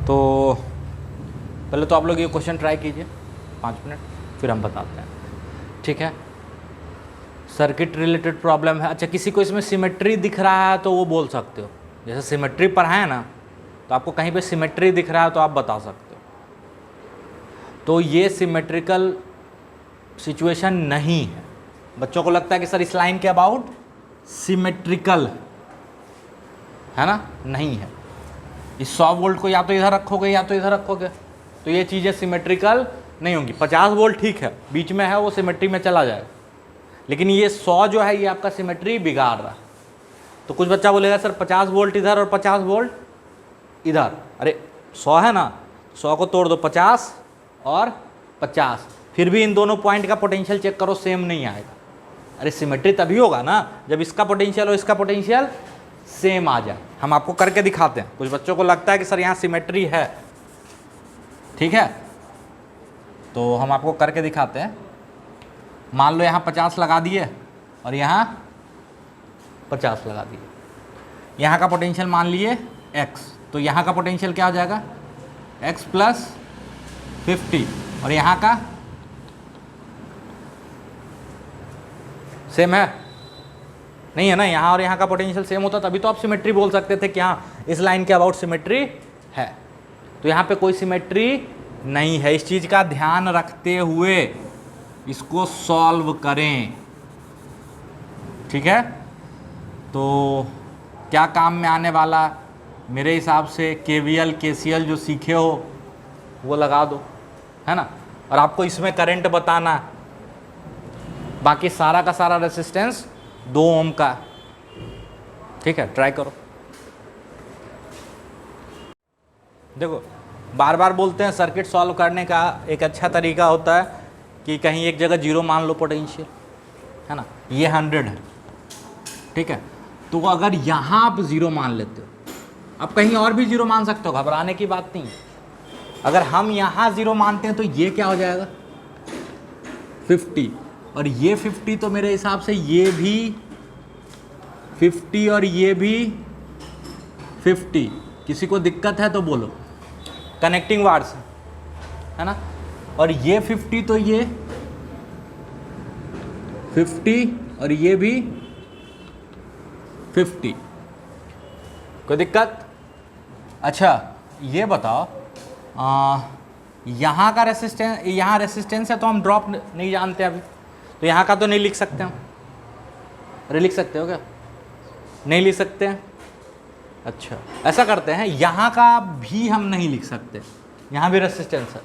तो पहले तो आप लोग ये क्वेश्चन ट्राई कीजिए 5 मिनट, फिर हम बताते हैं, ठीक है। सर्किट रिलेटेड प्रॉब्लम है। अच्छा, किसी को इसमें सिमेट्री दिख रहा है तो वो बोल सकते हो, जैसे सिमेट्री पढ़ाए ना, तो आपको कहीं पे सिमेट्री दिख रहा है तो आप बता सकते हो। तो ये सिमेट्रिकल सिचुएशन नहीं है। बच्चों को लगता है कि सर इस लाइन के अबाउट सिमेट्रिकल है ना, नहीं है। इस 100 वोल्ट को या तो इधर रखोगे या तो इधर रखोगे, तो ये चीज़ें सिमेट्रिकल नहीं होंगी। 50 वोल्ट ठीक है, बीच में है, वो सिमेट्री में चला जाएगा, लेकिन ये 100 जो है ये आपका सिमेट्री बिगाड़ रहा है। तो कुछ बच्चा बोलेगा सर 50 वोल्ट इधर और 50 वोल्ट इधर, अरे 100 है ना, 100 को तोड़ दो 50 और 50, फिर भी इन दोनों पॉइंट का पोटेंशियल चेक करो, सेम नहीं आएगा। अरे सिमेट्री तभी होगा ना जब इसका पोटेंशियल और इसका पोटेंशियल सेम आ जाए। हम आपको करके दिखाते हैं। कुछ बच्चों को लगता है कि सर यहाँ सिमेट्री है, ठीक है, तो हम आपको करके दिखाते हैं। मान लो यहाँ 50 लगा दिए और यहाँ 50 लगा दिए, यहाँ का पोटेंशियल मान लिए x, तो यहाँ का पोटेंशियल क्या हो जाएगा x प्लस 50, और यहाँ का सेम है नहीं है ना, यहाँ और यहाँ का पोटेंशियल सेम होता तभी तो आप सिमेट्री बोल सकते थे कि हाँ इस लाइन के अबाउट सिमेट्री है। तो यहाँ पे कोई सिमेट्री नहीं है। इस चीज़ का ध्यान रखते हुए इसको सॉल्व करें, ठीक है। तो क्या काम में आने वाला, मेरे हिसाब से KVL KCL जो सीखे हो वो लगा दो, है ना, और आपको इसमें करंट बताना है। बाकी सारा का सारा रेसिस्टेंस 2 ओम का, ठीक है, ट्राई करो। देखो बार बार बोलते हैं सर्किट सॉल्व करने का एक अच्छा तरीका होता है कि कहीं एक जगह 0 मान लो पोटेंशियल, है ना, ये 100 है, ठीक है, तो अगर यहाँ आप 0 मान लेते हो, आप कहीं और भी 0 मान सकते हो, घबराने की बात नहीं है। अगर हम यहाँ 0 मानते हैं तो ये क्या हो जाएगा 50, और ये 50, तो मेरे हिसाब से ये भी 50 और ये भी 50। किसी को दिक्कत है तो बोलो, कनेक्टिंग वार्ड्स है ना, और ये 50 तो ये 50 और ये भी 50, कोई दिक्कत? अच्छा ये बताओ, यहाँ का रेसिस्टेंस, यहाँ रेसिस्टेंस है तो हम ड्रॉप नहीं जानते अभी, तो यहाँ का तो नहीं लिख सकते हम। अरे लिख सकते हो क्या? नहीं लिख सकते हैं। अच्छा ऐसा करते हैं, यहाँ का भी हम नहीं लिख सकते, यहाँ भी रेसिस्टेंस है,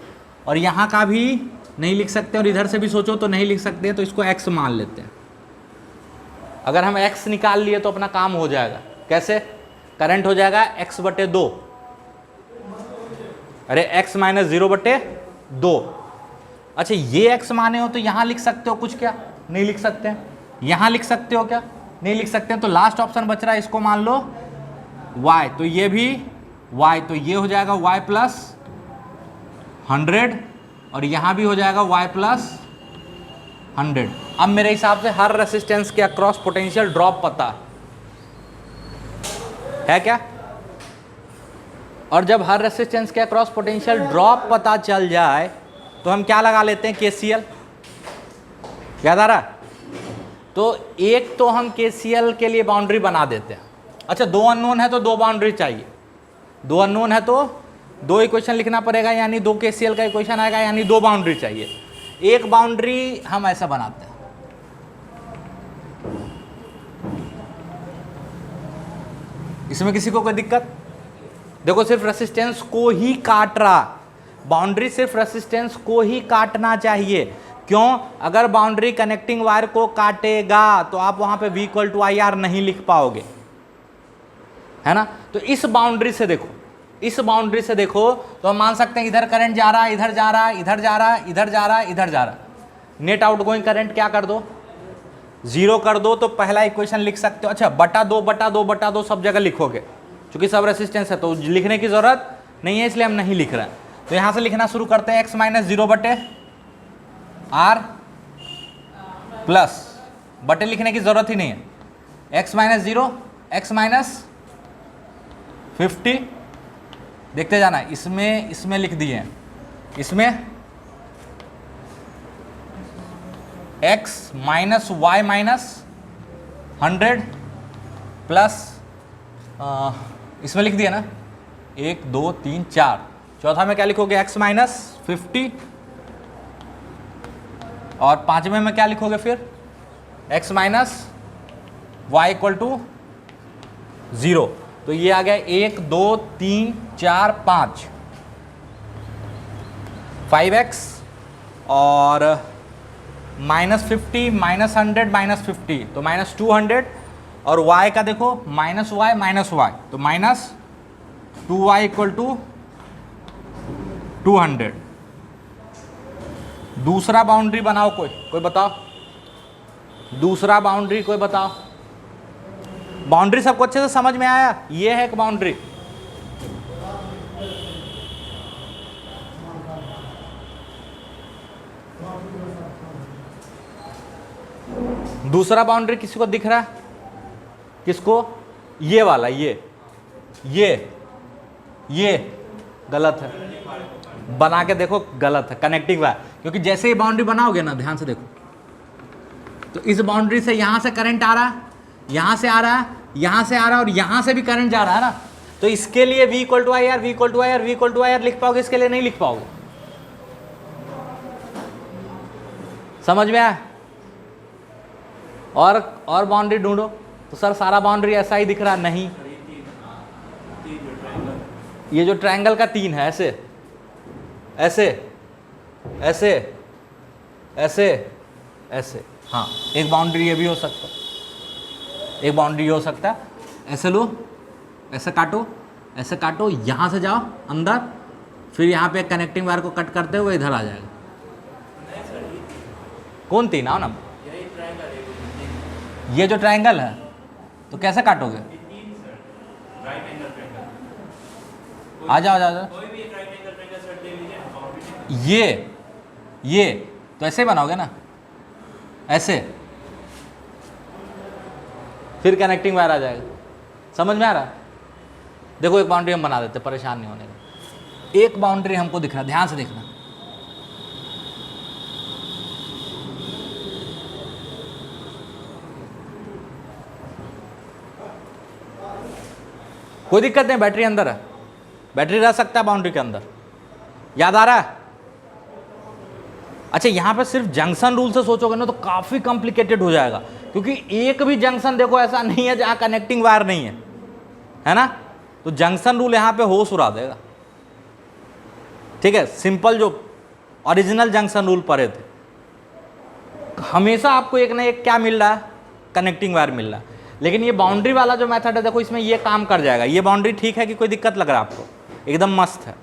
और यहाँ का भी नहीं लिख सकते, और इधर से भी सोचो तो नहीं लिख सकते हैं, तो इसको x मान लेते हैं। अगर हम x निकाल लिए तो अपना काम हो जाएगा। कैसे? करंट हो जाएगा x/2, अरे x - 0/2। अच्छा ये x माने हो तो यहाँ लिख सकते हो कुछ क्या? नहीं लिख सकते हैं। यहाँ लिख सकते हो क्या? नहीं लिख सकते हैं। तो लास्ट ऑप्शन बच रहा है, इसको मान लो y, तो ये भी y, तो ये हो जाएगा y + 100, और यहाँ भी हो जाएगा y + 100। अब मेरे हिसाब से हर रेसिस्टेंस के अक्रॉस पोटेंशियल ड्रॉप पता है क्या? और जब हर रेसिस्टेंस के अक्रॉस पोटेंशियल ड्रॉप पता चल जाए तो हम क्या लगा लेते हैं? KCL। याद आ रहा है? तो एक तो हम KCL के लिए बाउंड्री बना देते हैं। अच्छा 2 अननोन है तो 2 बाउंड्री चाहिए, 2 अननोन है तो 2 इक्वेशन लिखना पड़ेगा, यानी 2 KCL का इक्वेशन आएगा, यानी 2 बाउंड्री चाहिए। एक बाउंड्री हम ऐसा बनाते हैं, इसमें किसी को कोई दिक्कत? देखो सिर्फ रेसिस्टेंस को ही काट रहा, बाउंड्री सिर्फ रेसिस्टेंस को ही काटना चाहिए। क्यों? अगर बाउंड्री कनेक्टिंग वायर को काटेगा तो आप वहां पे V = IR नहीं लिख पाओगे, है ना। तो इस बाउंड्री से देखो, इस बाउंड्री से देखो तो हम मान सकते हैं इधर करंट जा रहा है, इधर जा रहा है, इधर जा रहा है, इधर जा रहा है, इधर जा रहा है। नेट आउटगोइंग करंट क्या कर दो? 0 कर दो, तो पहला इक्वेशन लिख सकते हो। अच्छा /2/2/2 सब जगह लिखोगे, क्योंकि सब रेसिस्टेंस है तो लिखने की जरूरत नहीं है, इसलिए हम नहीं लिख रहे हैं। तो यहां से लिखना शुरू करते हैं, x - 0/R प्लस, बटे लिखने की जरूरत ही नहीं है, x - 0, x - 50 देखते जाना, इसमें लिख दिए हैं, इसमें x minus y minus 100 plus इसमें लिख दिया ना 1 2 3 4, चौथा में क्या लिखोगे x माइनस 50, और पांचवें में क्या लिखोगे फिर x minus y equal to 0। तो ये आ गया 1 2 3 4 5, 5x और माइनस 50 माइनस 100 माइनस 50, तो माइनस 200, और y का देखो माइनस वाई, तो माइनस 2y इक्वल टू 200। दूसरा बाउंड्री बनाओ, कोई बताओ, दूसरा बाउंड्री कोई बताओ। बाउंड्री सबको अच्छे से समझ में आया? ये है एक बाउंड्री, दूसरा बाउंड्री किसी को दिख रहा है? किसको? ये वाला, ये गलत है, बना के देखो, गलत है, कनेक्टिंग वायर। क्योंकि जैसे ही बाउंड्री बनाओगे ना, ध्यान से देखो, तो इस बाउंड्री से यहां से करंट आ रहा है, यहां से आ रहा है, यहां से आ रहा है, और यहां से भी करंट जा रहा है ना, तो इसके लिए V equal to I R, V equal to I R, V equal to I R लिख पाओगे, इसके लिए नहीं लिख पाओगे। समझ में आया? और बाउंड्री ढूंढो। तो सर सारा बाउंड्री ऐसा ही दिख रहा, नहीं, ये जो ट्रायंगल का 3 है, ऐसे ऐसे ऐसे ऐसे ऐसे, हाँ, एक बाउंड्री ये भी हो सकता है, एक बाउंड्री ये हो सकता है, ऐसे लो, ऐसे काटो, यहां से जाओ अंदर, फिर यहाँ पे कनेक्टिंग वायर को कट करते हुए इधर आ जाएगा। कौन 3? आओ ना, ये जो ट्रायंगल है, तो कैसे काटोगे? आ जाओ, ये तो ऐसे बनाओगे ना, ऐसे, फिर कनेक्टिंग वायर आ जाएगा। समझ में आ रहा? देखो एक बाउंड्री हम बना देते, परेशान नहीं होने का। एक बाउंड्री हमको दिख रहा, ध्यान से देखना, कोई दिक्कत नहीं, बैटरी अंदर है, बैटरी रह सकता है बाउंड्री के अंदर। याद आ रहा है? अच्छा, यहां पे सिर्फ जंक्शन रूल से सोचोगे ना तो काफी कॉम्प्लिकेटेड हो जाएगा, क्योंकि एक भी जंक्शन देखो ऐसा नहीं है जहां कनेक्टिंग वायर नहीं है ना, तो जंक्शन रूल यहां पे होश उड़ा देगा। ठीक है, सिंपल जो ओरिजिनल जंक्शन रूल पढ़े थे, हमेशा आपको एक ना एक क्या मिल रहा है, कनेक्टिंग वायर मिल रहा है। लेकिन ये बाउंड्री वाला जो मेथड है, देखो इसमें ये काम कर जाएगा। ये बाउंड्री ठीक है कि कोई दिक्कत लग रहा है आपको? एकदम मस्त है।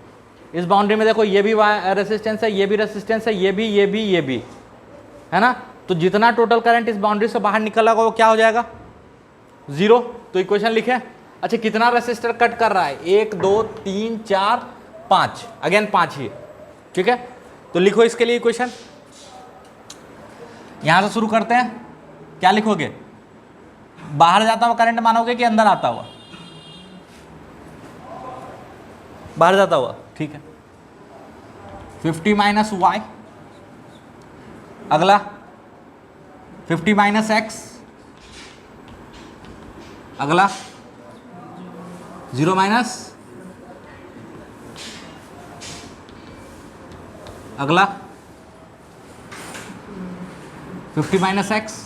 इस बाउंड्री में देखो ये भी रेसिस्टेंस है, ये भी रेसिस्टेंस है, ये भी है ना, तो जितना टोटल करंट इस बाउंड्री से बाहर निकल होगा वो क्या हो जाएगा? 0। तो इक्वेशन लिखे। अच्छा, कितना रेसिस्टर कट कर रहा है? 1 2 3 4 5, अगेन 5 ही, ठीक है। तो लिखो इसके लिए इक्वेशन, यहां से शुरू करते हैं। क्या लिखोगे? बाहर जाता हुआ करंट मानोगे कि अंदर आता हुआ? बाहर जाता हुआ, ठीक है। 50 माइनस वाई, अगला 50 माइनस एक्स, अगला 0 माइनस, अगला 50 माइनस एक्स,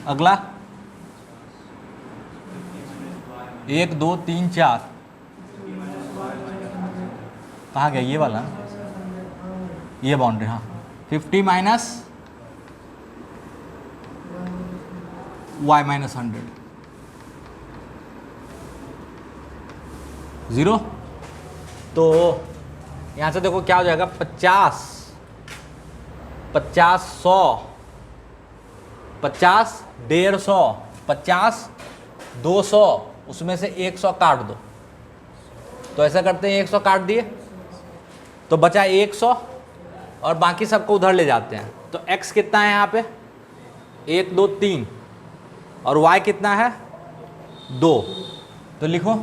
अगला 1 2 3 4, कहाँ गया ये वाला? ये बाउंड्री, हाँ। 50 माइनस वाई माइनस 100, 0। तो यहाँ से देखो क्या हो जाएगा? 50 50 100 50 150 50 200, उसमें से 100 काट दो। तो ऐसा करते हैं, 100 काट दिए तो बचा 100, और बाकी सबको उधर ले जाते हैं। तो x कितना है यहाँ पे? 1 2 3, और y कितना है? 2। तो लिखो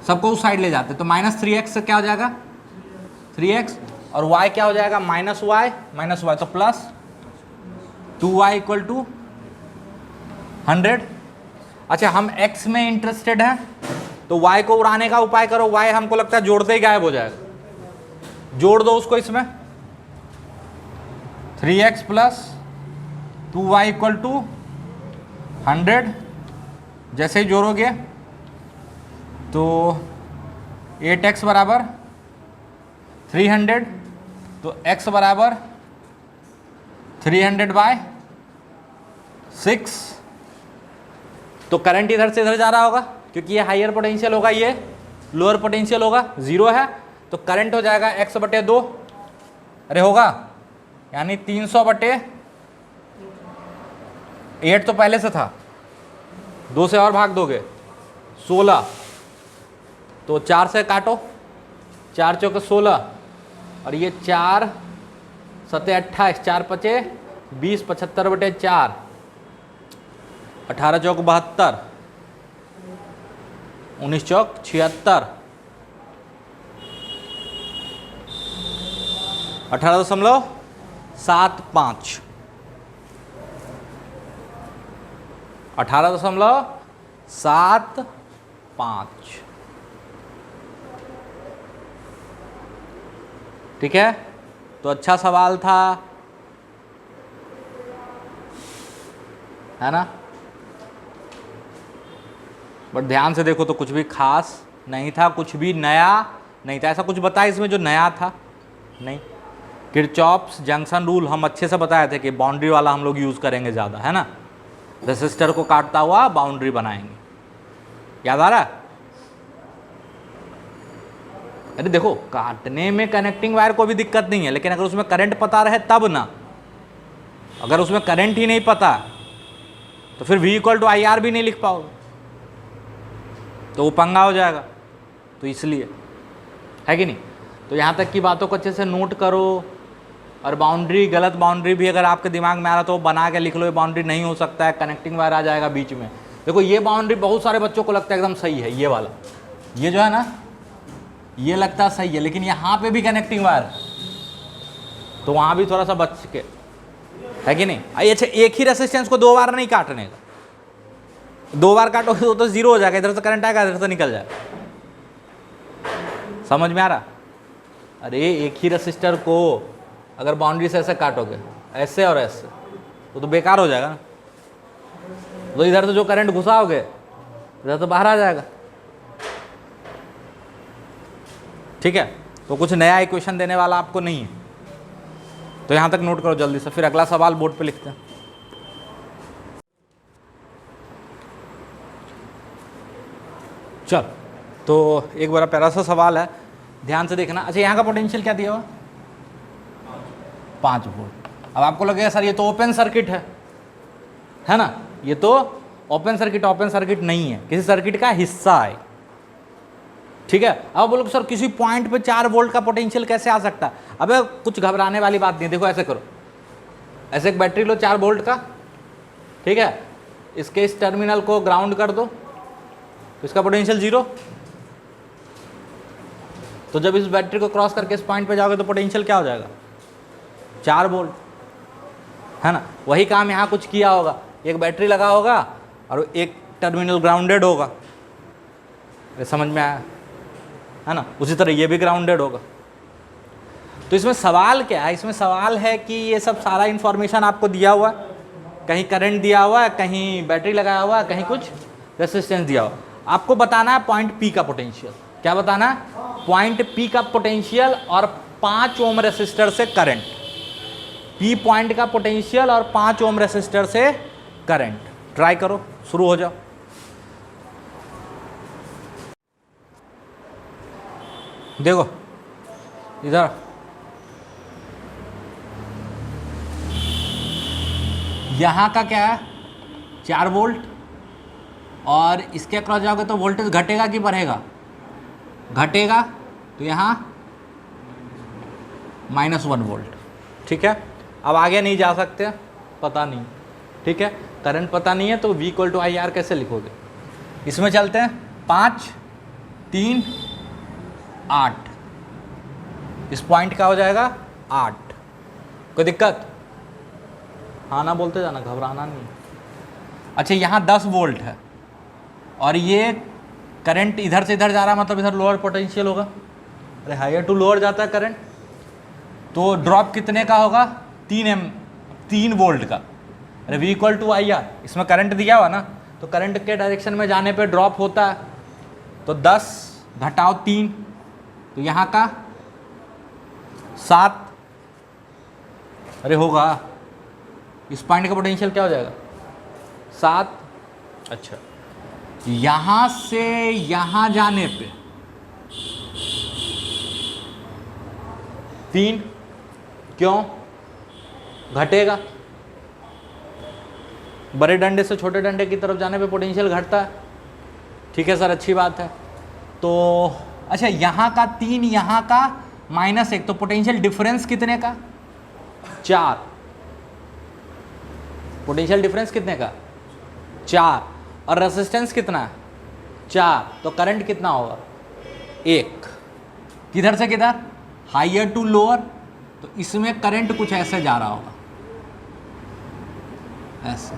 सबको उस साइड ले जाते, तो -3x से क्या हो जाएगा 3x, और y क्या हो जाएगा -y, तो प्लस 2y = 100। अच्छा, हम x में इंटरेस्टेड हैं, तो y को उड़ाने का उपाय करो। y हमको लगता है जोड़ते ही गायब हो जाएगा, जोड़ दो उसको इसमें। 3x + 2y = 100। जैसे ही जोड़ोगे तो 8x = 300, तो x = 300/6। तो करंट इधर से इधर जा रहा होगा, क्योंकि ये हायर पोटेंशियल होगा, ये लोअर पोटेंशियल होगा, 0 है, तो करंट हो जाएगा x/2। अरे होगा, यानी 300/8 तो पहले से था, 2 से और भाग दोगे 16, तो 4 से काटो, 4 × 16, और ये 4 × 7 = 28, 4 × 5 = 20, 75/4, 18 × 4 = 72, 19 × 4 = 76, 18.75, 18.75। ठीक है, तो अच्छा सवाल था, है ना। बट ध्यान से देखो तो कुछ भी खास नहीं था, कुछ भी नया नहीं था। ऐसा कुछ बताया इसमें जो नया था नहीं। किरचॉफ्स जंक्शन रूल हम अच्छे से बताए थे कि बाउंड्री वाला हम लोग यूज़ करेंगे ज़्यादा, है ना। रेसिस्टर को काटता हुआ बाउंड्री बनाएंगे, याद आ रहा है। अरे देखो, काटने में कनेक्टिंग वायर को भी दिक्कत नहीं है, लेकिन अगर उसमें करंट पता रहे तब ना। अगर उसमें करंट ही नहीं पता तो फिर V = IR भी नहीं लिख पाओगे, तो वो पंगा हो जाएगा। तो इसलिए, है कि नहीं। तो यहाँ तक की बातों को अच्छे से नोट करो, और बाउंड्री, गलत बाउंड्री भी अगर आपके दिमाग में आ रहा तो बना के लिख लो, ये बाउंड्री नहीं हो सकता है, कनेक्टिंग वायर आ जाएगा बीच में। देखो, ये बाउंड्री बहुत सारे बच्चों को लगता है एकदम सही है, ये वाला, ये जो है ना, ये लगता है सही है, लेकिन यहाँ पे भी कनेक्टिंग वायर, तो वहाँ भी थोड़ा सा बच के, है कि नहीं। अच्छा, एक ही रेसिस्टेंस को 2 बार नहीं काटने का, 2 बार काटोगे तो 0 हो जाएगा, इधर से करंट आएगा, इधर से निकल जाएगा। समझ में आ रहा। अरे एक ही रेसिस्टर को अगर बाउंड्री से ऐसे काटोगे, ऐसे और ऐसे, तो बेकार हो जाएगा ना। तो इधर से जो करंट घुसाओगे इधर तो बाहर आ जाएगा। ठीक है, तो कुछ नया इक्वेशन देने वाला आपको नहीं है, तो यहां तक नोट करो जल्दी से, फिर अगला सवाल बोर्ड पे लिखते हैं। चल, तो एक बड़ा प्यारा सा सवाल है, ध्यान से देखना। अच्छा, यहाँ का पोटेंशियल क्या दिया हुआ, 5 वोल्ट। अब आपको लगेगा सर ये तो ओपन सर्किट है ना, ये तो ओपन सर्किट नहीं है, किसी सर्किट का हिस्सा है। ठीक है, अब बोलो सर किसी पॉइंट पे 4 वोल्ट का पोटेंशियल कैसे आ सकता है। अबे कुछ घबराने वाली बात नहीं है। देखो ऐसे करो, ऐसे एक बैटरी लो 4 वोल्ट का, ठीक है, इसके इस टर्मिनल को ग्राउंड कर दो, तो इसका पोटेंशियल 0। तो जब इस बैटरी को क्रॉस करके इस पॉइंट पे जाओगे तो पोटेंशियल क्या हो जाएगा, 4 वोल्ट, है ना। वही काम यहाँ कुछ किया होगा, एक बैटरी लगा होगा और एक टर्मिनल ग्राउंडेड होगा, समझ में आया, है ना। उसी तरह ये भी ग्राउंडेड होगा। तो इसमें सवाल क्या है, इसमें सवाल है कि ये सब सारा इन्फॉर्मेशन आपको दिया हुआ है, कहीं करंट दिया हुआ है, कहीं बैटरी लगाया हुआ है, कहीं कुछ रेसिस्टेंस दिया हुआ है। आपको बताना है पॉइंट P का पोटेंशियल। क्या बताना है, पॉइंट P का पोटेंशियल और 5 ओम रेसिस्टर से करंट। P पॉइंट का पोटेंशियल और 5 ओम रेसिस्टर से करंट। ट्राई करो, शुरू हो जाओ। देखो इधर यहाँ का क्या है, 4 वोल्ट, और इसके अक्रॉस जाओगे तो वोल्टेज घटेगा कि बढ़ेगा, घटेगा, तो यहाँ -1 वोल्ट। ठीक है, अब आगे नहीं जा सकते, पता नहीं। ठीक है, करंट पता नहीं है तो V equal to I R कैसे लिखोगे? इसमें चलते हैं 5, 3, 8, इस पॉइंट का हो जाएगा 8। कोई दिक्कत? हाँ ना बोलते जाना, घबराना नहीं। अच्छा यहाँ 10 वोल्ट है और ये करंट इधर से इधर जा रहा है, मतलब इधर लोअर पोटेंशियल होगा। अरे हायर टू लोअर जाता है करंट, तो ड्रॉप कितने का होगा? 3 वोल्ट का। अरे V equal to I R, इसमें करंट दिया हुआ ना, तो करंट के डायरेक्शन में जाने पे ड्रॉप होता है। तो 10 घटाओ 3, तो यहाँ का 7। अरे होगा, इस पॉइंट का पोटेंशियल क्या हो जाएगा? 7। अच्छा, यहाँ से यहाँ जाने पे 3, क्यों घटेगा? बड़े डंडे से छोटे डंडे की तरफ जाने पे पोटेंशियल घटता है। ठीक है सर, अच्छी बात है। तो अच्छा यहाँ का 3, यहाँ का -1, तो पोटेंशियल डिफरेंस कितने का? 4। पोटेंशियल डिफरेंस कितने का? 4। और रेजिस्टेंस कितना है? 4। तो करंट कितना होगा? 1। किधर से किधर? Higher to lower. तो इसमें करंट कुछ ऐसे जा रहा होगा, ऐसे।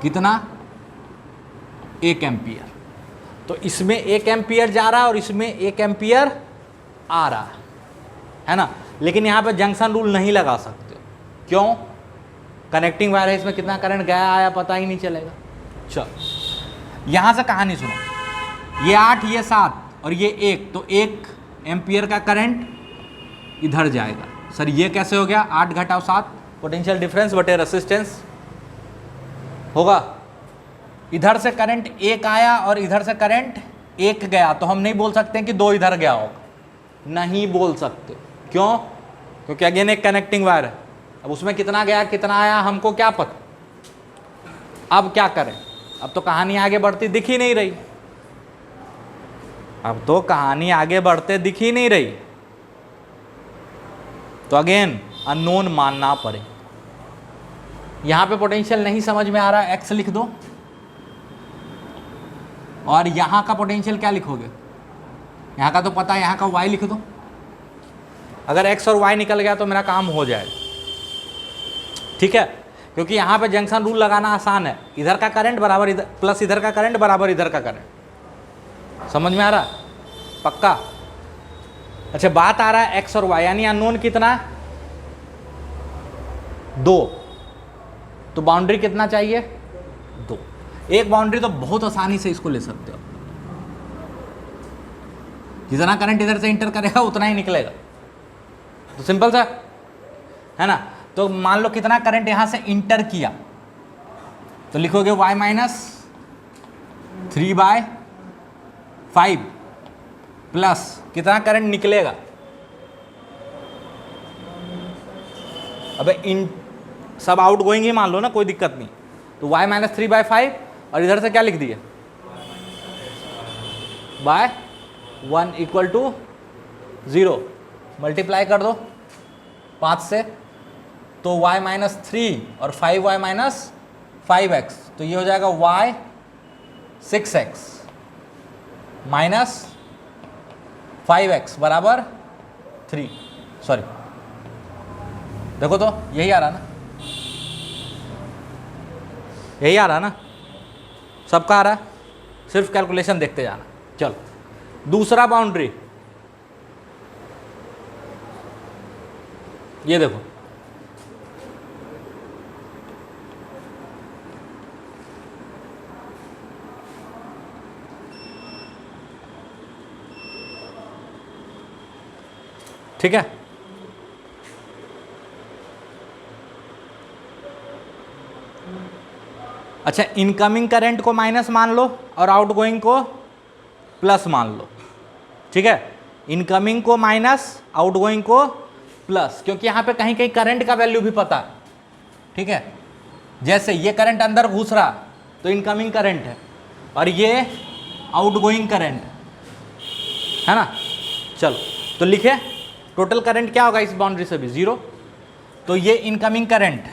कितना? 1 एम्पियर। तो इसमें 1 एम्पियर जा रहा है और इसमें 1 एम्पियर आ रहा है ना। लेकिन यहाँ पे जंक्शन रूल नहीं लगा सकते। क्यों? कनेक्टिंग वायर है, इसमें कितना करंट गया आया पता ही नहीं चलेगा। चलो यहाँ से कहानी सुनो। ये 8, ये 7 और ये 1, तो 1 एम्पियर का करंट इधर जाएगा। सर ये कैसे हो गया? 8 घटाओ 7, पोटेंशियल डिफरेंस बटे रेसिस्टेंस होगा। इधर से करंट 1 आया और इधर से करंट 1 गया, तो हम नहीं बोल सकते कि 2 इधर गया होगा, नहीं बोल सकते। क्यों? क्योंकि अगेन एक कनेक्टिंग वायर है। अब उसमें कितना गया कितना आया हमको क्या पता। अब क्या करें? अब तो कहानी आगे बढ़ती दिख ही नहीं रही। अब तो कहानी आगे बढ़ते दिख ही नहीं रही, तो अगेन अननोन मानना पड़े। यहां पे पोटेंशियल नहीं समझ में आ रहा, x लिख दो। और यहां का पोटेंशियल क्या लिखोगे? यहां का तो पता है, यहां का y लिख दो। अगर x और y निकल गया तो मेरा काम हो जाएगा। ठीक है, क्योंकि यहां पे जंक्शन रूल लगाना आसान है। इधर का करंट बराबर इधर प्लस इधर का करंट बराबर इधर का करंट। समझ में आ रहा? पक्का? अच्छा, बात आ रहा है x और y, यानी अननोन कितना? 2। तो बाउंड्री कितना चाहिए? 2। एक बाउंड्री तो बहुत आसानी से इसको ले सकते हो। जितना करंट इधर से इंटर करेगा उतना ही निकलेगा। तो सिंपल सा है ना। तो मान लो कितना करंट यहां से इंटर किया, तो लिखोगे y - 3/5 प्लस कितना करंट निकलेगा। अबे इन सब आउट गोइंग ही मान लो ना, कोई दिक्कत नहीं। तो y - 3/5 और इधर से क्या लिख दिए? /1 इक्वल टू 0। मल्टीप्लाई कर दो 5 से, तो y - 3 और 5y - 5x, तो ये हो जाएगा y 6x माइनस 5x बराबर 3। सॉरी, देखो तो यही आ रहा ना, यही आ रहा ना, सबका आ रहा है। सिर्फ कैलकुलेशन देखते जाना। चलो दूसरा बाउंड्री, ये देखो, ठीक है। अच्छा, इनकमिंग करंट को माइनस मान लो और आउटगोइंग को प्लस मान लो। ठीक है, इनकमिंग को माइनस, आउटगोइंग को प्लस, क्योंकि यहां पे कहीं कहीं करंट का वैल्यू भी पता है। ठीक है, जैसे ये करंट अंदर घुस रहा तो इनकमिंग करंट है और ये आउटगोइंग करंट है ना। चलो तो लिखे टोटल करंट क्या होगा इस बाउंड्री से भी 0। तो ये incoming current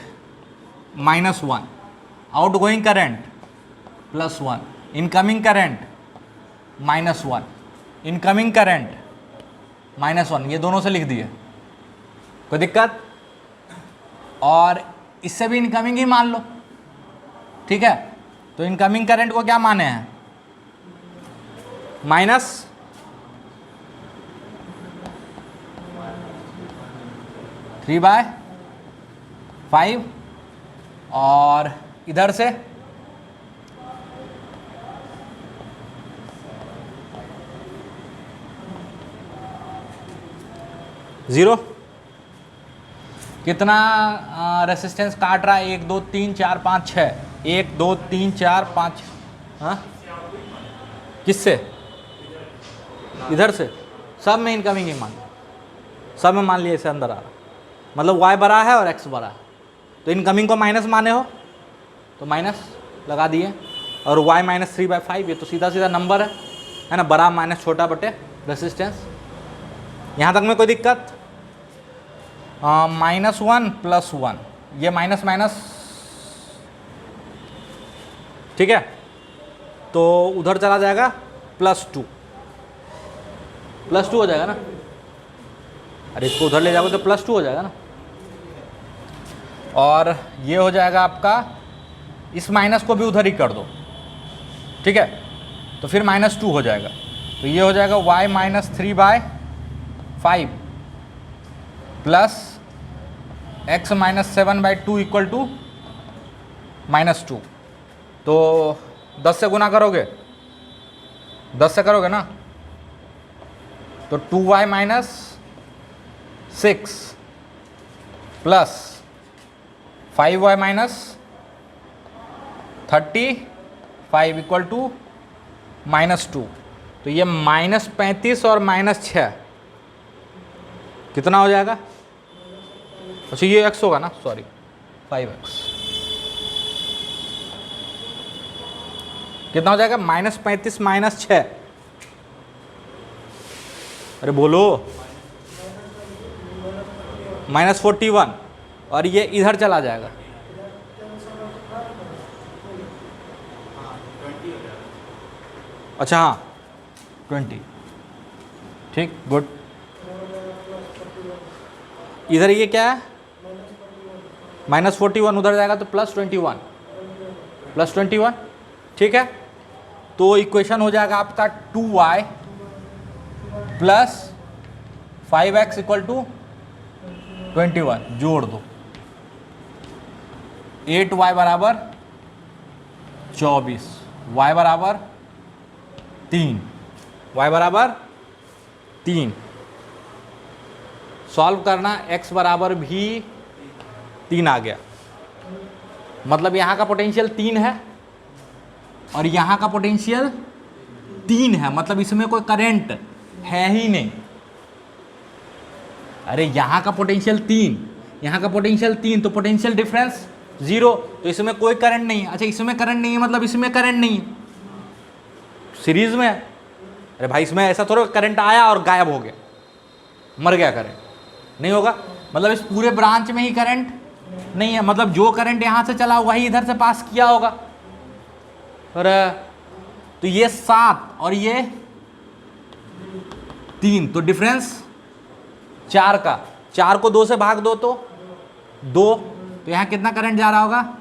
-1 outgoing current +1, incoming current -1, incoming current -1, ये दोनों से लिख दिए, कोई दिक्कत? और इससे भी इनकमिंग ही मान लो, ठीक है। तो इनकमिंग करंट को क्या माने हैं? -3/5, और इधर से जीरो। कितना रेसिस्टेंस काट रहा है? 1 2 3 4 5 6, 1 2 3 4 5। हाँ, किससे? इधर से। सब में इनकमिंग ही मान, सब में मान लिया इसे अंदर आ रहा, मतलब y बड़ा है और x बड़ा है, तो इनकमिंग को माइनस माने हो तो माइनस लगा दिए, और y -3/5, ये तो सीधा सीधा नंबर है ना, बड़ा माइनस छोटा बटे रेसिस्टेंस। यहाँ तक में कोई दिक्कत? -1 +1, ये माइनस माइनस, ठीक है, तो उधर चला जाएगा +2 हो जाएगा ना। अरे इसको उधर ले जाओगे तो +2 हो जाएगा ना, और ये हो जाएगा आपका, इस माइनस को भी उधर ही कर दो, ठीक है, तो फिर -2 हो जाएगा, तो ये हो जाएगा y -3/5 plus x -7/2 equal to -2। तो 10 से गुना करोगे, 10 से करोगे ना, तो 2y -6 plus 5y -35 equal to -2। तो ये -35 और -6 कितना हो जाएगा? अच्छा ये x होगा ना, सॉरी 5x, कितना हो जाएगा? -35 -6, अरे बोलो, -41, और ये इधर चला जाएगा, अच्छा हाँ 20, ठीक, गुड। इधर ये क्या है? -41, उधर जाएगा तो +21, ठीक है। तो इक्वेशन हो जाएगा आपका 2y + 5x इक्वल टू 21, जोड़ दो, 8y बराबर 24, y बराबर 3, y बराबर 3, सॉल्व करना, x बराबर भी 3 आ गया, मतलब यहाँ का पोटेंशियल 3 है और यहाँ का पोटेंशियल 3 है, मतलब इसमें कोई करंट है ही नहीं। अरे यहाँ का पोटेंशियल 3, यहाँ का पोटेंशियल 3, तो पोटेंशियल डिफरेंस 0, तो इसमें कोई करंट नहीं है। अच्छा इसमें करंट नहीं है मतलब इसमें करंट नहीं है, सीरीज में है। अरे भाई इसमें ऐसा थोड़ा करंट आया और गायब हो गया, मर गया करंट, नहीं होगा, मतलब इस पूरे ब्रांच में ही करंट नहीं है, मतलब जो करंट यहाँ से चला वही इधर से पास किया होगा। और तो ये 7 और ये 3, तो डिफरेंस 4 का, 4 को 2 से भाग दो तो 2, तो यहाँ कितना करंट जा रहा होगा?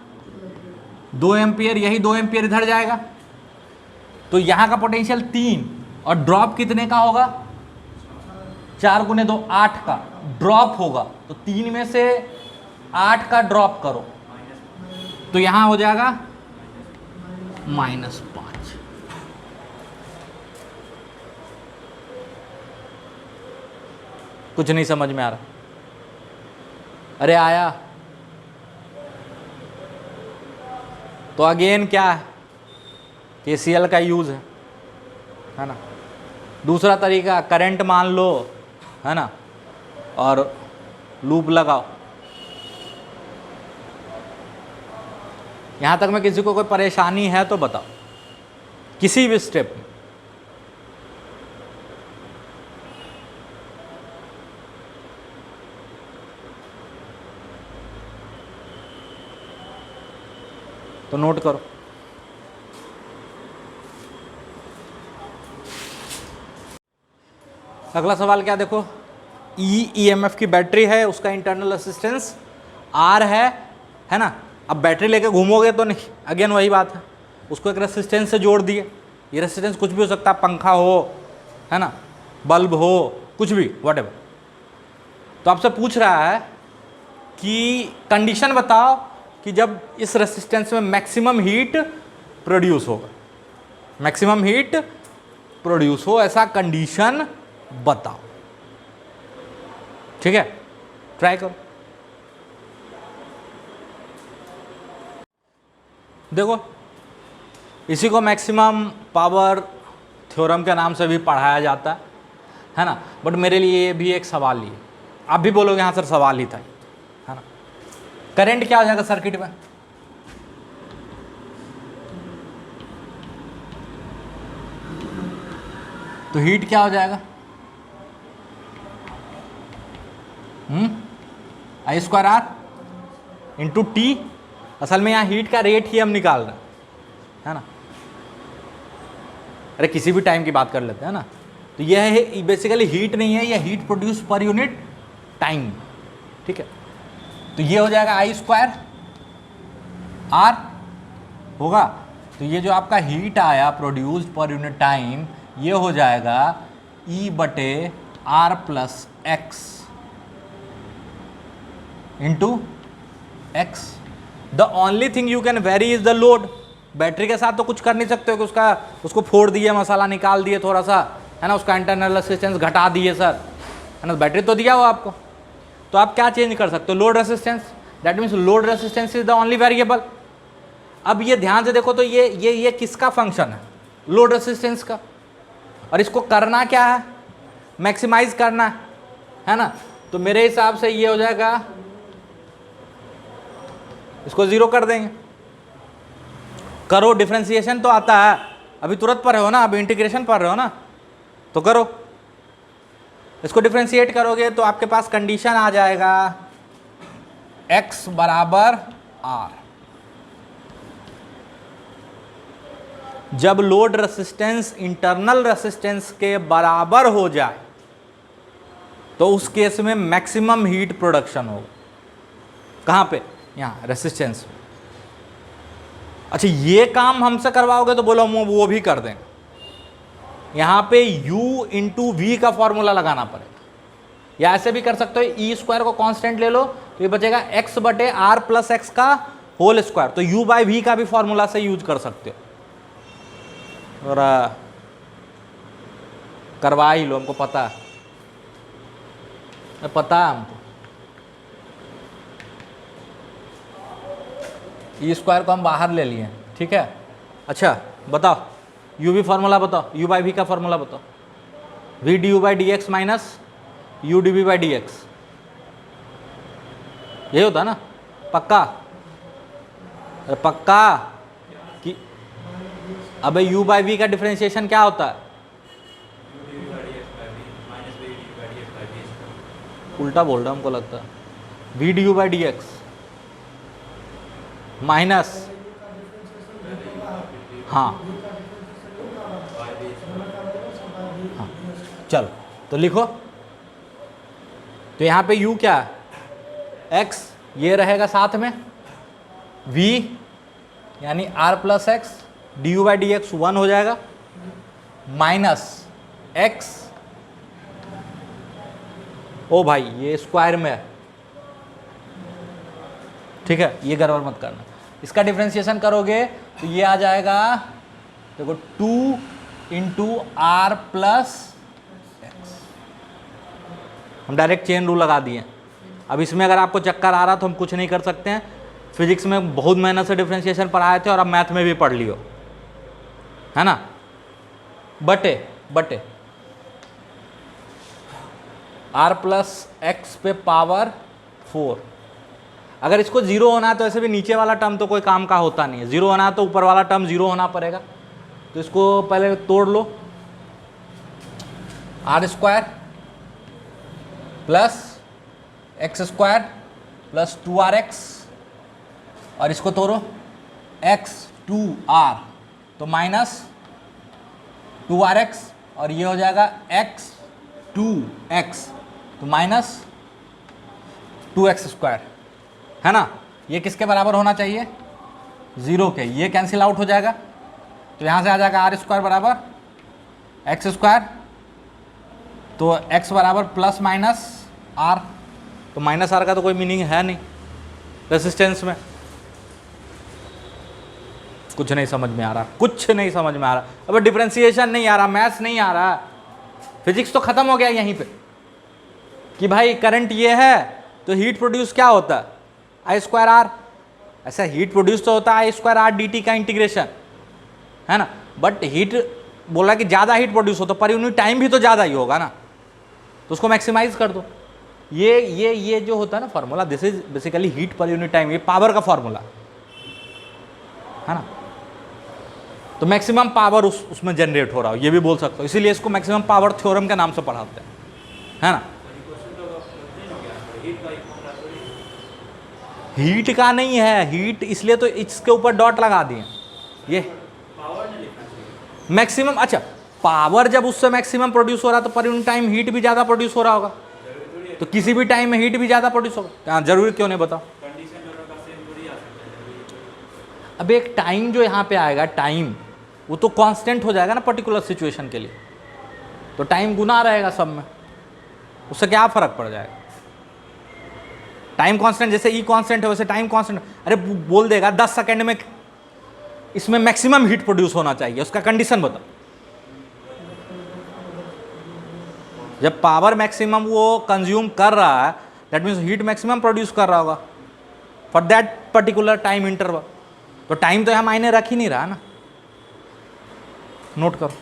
2 एम्पियर, यही 2 एम्पियर इधर जाएगा, तो यहाँ का पोटेंशियल 3, और ड्रॉप कितने का होगा? 4 × 2 8 का ड्रॉप होगा, तो 3 में से 8 का ड्रॉप करो, तो यहाँ हो जाएगा -5। कुछ नहीं समझ में आ रहा? अरे आया तो अगेन क्या है? KCL का यूज़ है ना। दूसरा तरीका, करंट मान लो, है ना, और लूप लगाओ। यहाँ तक में किसी को कोई परेशानी है तो बताओ, किसी भी स्टेप में। तो तो नोट करो। अगला सवाल क्या देखो, ईएमएफ की बैटरी है, उसका इंटरनल रेसिस्टेंस आर है ना। अब बैटरी लेके घूमोगे तो नहीं, अगेन वही बात है, उसको एक रेसिस्टेंस से जोड़ दिए। ये रेसिस्टेंस कुछ भी हो सकता है, पंखा हो, है ना, बल्ब हो, कुछ भी, व्हाटएवर। तो आपसे पूछ रहा है कि कंडीशन बताओ कि जब इस रेसिस्टेंस में मैक्सिमम हीट प्रोड्यूस होगा, मैक्सिमम हीट प्रोड्यूस हो, ऐसा कंडीशन बताओ। ठीक है, ट्राई करो। देखो, इसी को मैक्सिमम पावर थ्योरम के नाम से भी पढ़ाया जाता है ना। बट मेरे लिए ये भी एक सवाल ही है, आप भी बोलोगे हाँ सर सवाल ही था, है ना। करंट क्या हो जाएगा सर्किट में, तो हीट क्या हो जाएगा, आई स्क्वायर आर इंटू टी। असल में यहाँ हीट का रेट ही हम निकाल रहे हैं, है ना। अरे किसी भी टाइम की बात कर लेते हैं ना। तो यह है बेसिकली हीट नहीं है, यह heat produce per unit time. ठीक है, तो ये हो जाएगा आई स्क्वायर आर होगा। तो ये जो आपका हीट आया प्रोड्यूस पर यूनिट टाइम, ये हो जाएगा ई बटे R plus X into X. The only thing you can vary is the load. Battery के साथ तो कुछ कर नहीं सकते हो कि उसको फोड़ दिए, मसाला निकाल दिए थोड़ा सा, है ना, उसका इंटरनल रेसिस्टेंस घटा दिए सर, है ना। बैटरी तो दिया हो आपको, तो आप क्या चेंज कर सकते हो, load resistance. That means load resistance is the only variable. अब ये ध्यान से देखो तो ये किसका फंक्शन है, लोड रेसिस्टेंस का। और इसको करना क्या है, मैक्सिमाइज करना है ना। तो मेरे हिसाब से ये हो जाएगा, इसको जीरो कर देंगे। करो, डिफरेंशिएशन तो आता है, अभी तुरंत पढ़ रहे हो ना, अभी इंटीग्रेशन पढ़ रहे हो ना, तो करो। इसको डिफरेंशिएट करोगे तो आपके पास कंडीशन आ जाएगा x बराबर r। जब लोड रेसिस्टेंस इंटरनल रेसिस्टेंस के बराबर हो जाए तो उस केस में मैक्सिमम हीट प्रोडक्शन होगा। कहाँ पे, यहाँ रेसिस्टेंस। अच्छा, ये काम हमसे करवाओगे तो बोलो हम वो भी कर देंगे। यहाँ पे u इंटू वी का फॉर्मूला लगाना पड़ेगा, या ऐसे भी कर सकते हो, ई स्क्वायर को कांस्टेंट ले लो तो ये बचेगा x बटे आर प्लस एक्स का होल स्क्वायर। तो u बाई वी का भी फॉर्मूला से यूज कर सकते हो, और करवा ही लो, हमको पता है, पता है हमको। ई स्क्वायर को हम बाहर ले लिए, ठीक है। अच्छा बताओ, यू वी फार्मूला बताओ, यू बाई वी का फार्मूला बताओ। V D U by D X minus U D V by D X, यही होता है ना, पक्का। अरे पक्का कि अबे यू बाई वी का डिफरेंशिएशन क्या होता है, उल्टा बोल रहा हमको लगता है। V D U by D X minus, हाँ हाँ, चलो तो लिखो। तो यहाँ पे u क्या है, x, ये रहेगा साथ में v यानी r plus x, D U by D x 1 हो जाएगा, माइनस x, ओ भाई ये स्क्वायर में है, ठीक है, ये गड़बड़ मत करना। इसका डिफरेंशिएशन करोगे तो ये आ जाएगा, देखो 2 इंटू आर प्लस एक्स। हम डायरेक्ट चेन रूल लगा दिए। अब इसमें अगर आपको चक्कर आ रहा तो हम कुछ नहीं कर सकते हैं, फिजिक्स में बहुत मेहनत से डिफरेंशिएशन पढ़ाए थे और अब मैथ में भी पढ़ लियो, है ना। बटे आर प्लस एक्स पे पावर 4। अगर इसको जीरो होना है तो ऐसे भी नीचे वाला टर्म तो कोई काम का होता नहीं है, जीरो होना है तो ऊपर वाला टर्म जीरो होना पड़ेगा। तो इसको पहले तोड़ लो, R square plus X square plus 2rx, और इसको तोड़ो x2r, तो माइनस 2rx, और ये हो जाएगा x2x, तो माइनस 2x², है ना। ये किसके बराबर होना चाहिए? 0 के। ये कैंसिल आउट हो जाएगा, तो यहाँ से आ जाएगा r² बराबर x², तो x बराबर प्लस माइनस r, तो माइनस r का तो कोई मीनिंग है नहीं रेसिस्टेंस में। कुछ नहीं समझ में आ रहा, कुछ नहीं समझ में आ रहा। अब डिफरेंशिएशन नहीं आ रहा, मैथ्स नहीं आ रहा, फिजिक्स तो खत्म हो गया यहीं पे कि भाई करंट ये है तो हीट प्रोड्यूस क्या होता है? I²R। ऐसा हीट प्रोड्यूस तो होता है I²R dt का इंटीग्रेशन, है ना। बट हीट बोला कि ज़्यादा हीट प्रोड्यूस होता, पर यूनिट टाइम भी तो ज़्यादा ही होगा ना, तो उसको मैक्सिमाइज कर दो। ये जो होता है ना formula, this is basically heat per unit time, ये पावर का फार्मूला है ना। तो मैक्सिमम पावर उसमें जनरेट हो रहा हो, ये भी बोल सकते हो, इसीलिए इसको मैक्सिमम पावर थ्योरम के नाम से पढ़ाते हैं, है ना। हीट का नहीं है, हीट इसलिए तो इसके ऊपर डॉट लगा दिए ये मैक्सिमम। अच्छा, पावर जब उससे मैक्सिमम प्रोड्यूस हो रहा तो पर यूनिट टाइम हीट भी ज़्यादा प्रोड्यूस हो रहा होगा, तो किसी भी टाइम में हीट भी ज़्यादा प्रोड्यूस होगा। हाँ, जरूरी क्यों नहीं बताओ। अब एक टाइम जो यहाँ पे आएगा, टाइम वो तो कांस्टेंट हो जाएगा ना पर्टिकुलर सिचुएशन के लिए, तो टाइम गुना रहेगा सब में, उससे क्या फ़र्क पड़ जाएगा। टाइम कांस्टेंट, जैसे ई कांस्टेंट है वैसे टाइम कांस्टेंट। अरे बोल देगा 10 सेकंड में इसमें मैक्सिमम हीट प्रोड्यूस होना चाहिए, उसका कंडीशन बताओ। जब पावर मैक्सिमम वो कंज्यूम कर रहा है, that means heat maximum produce कर रहा होगा for that particular time interval. तो टाइम तो यहाँ मायने रख ही नहीं रहा ना, नोट करो।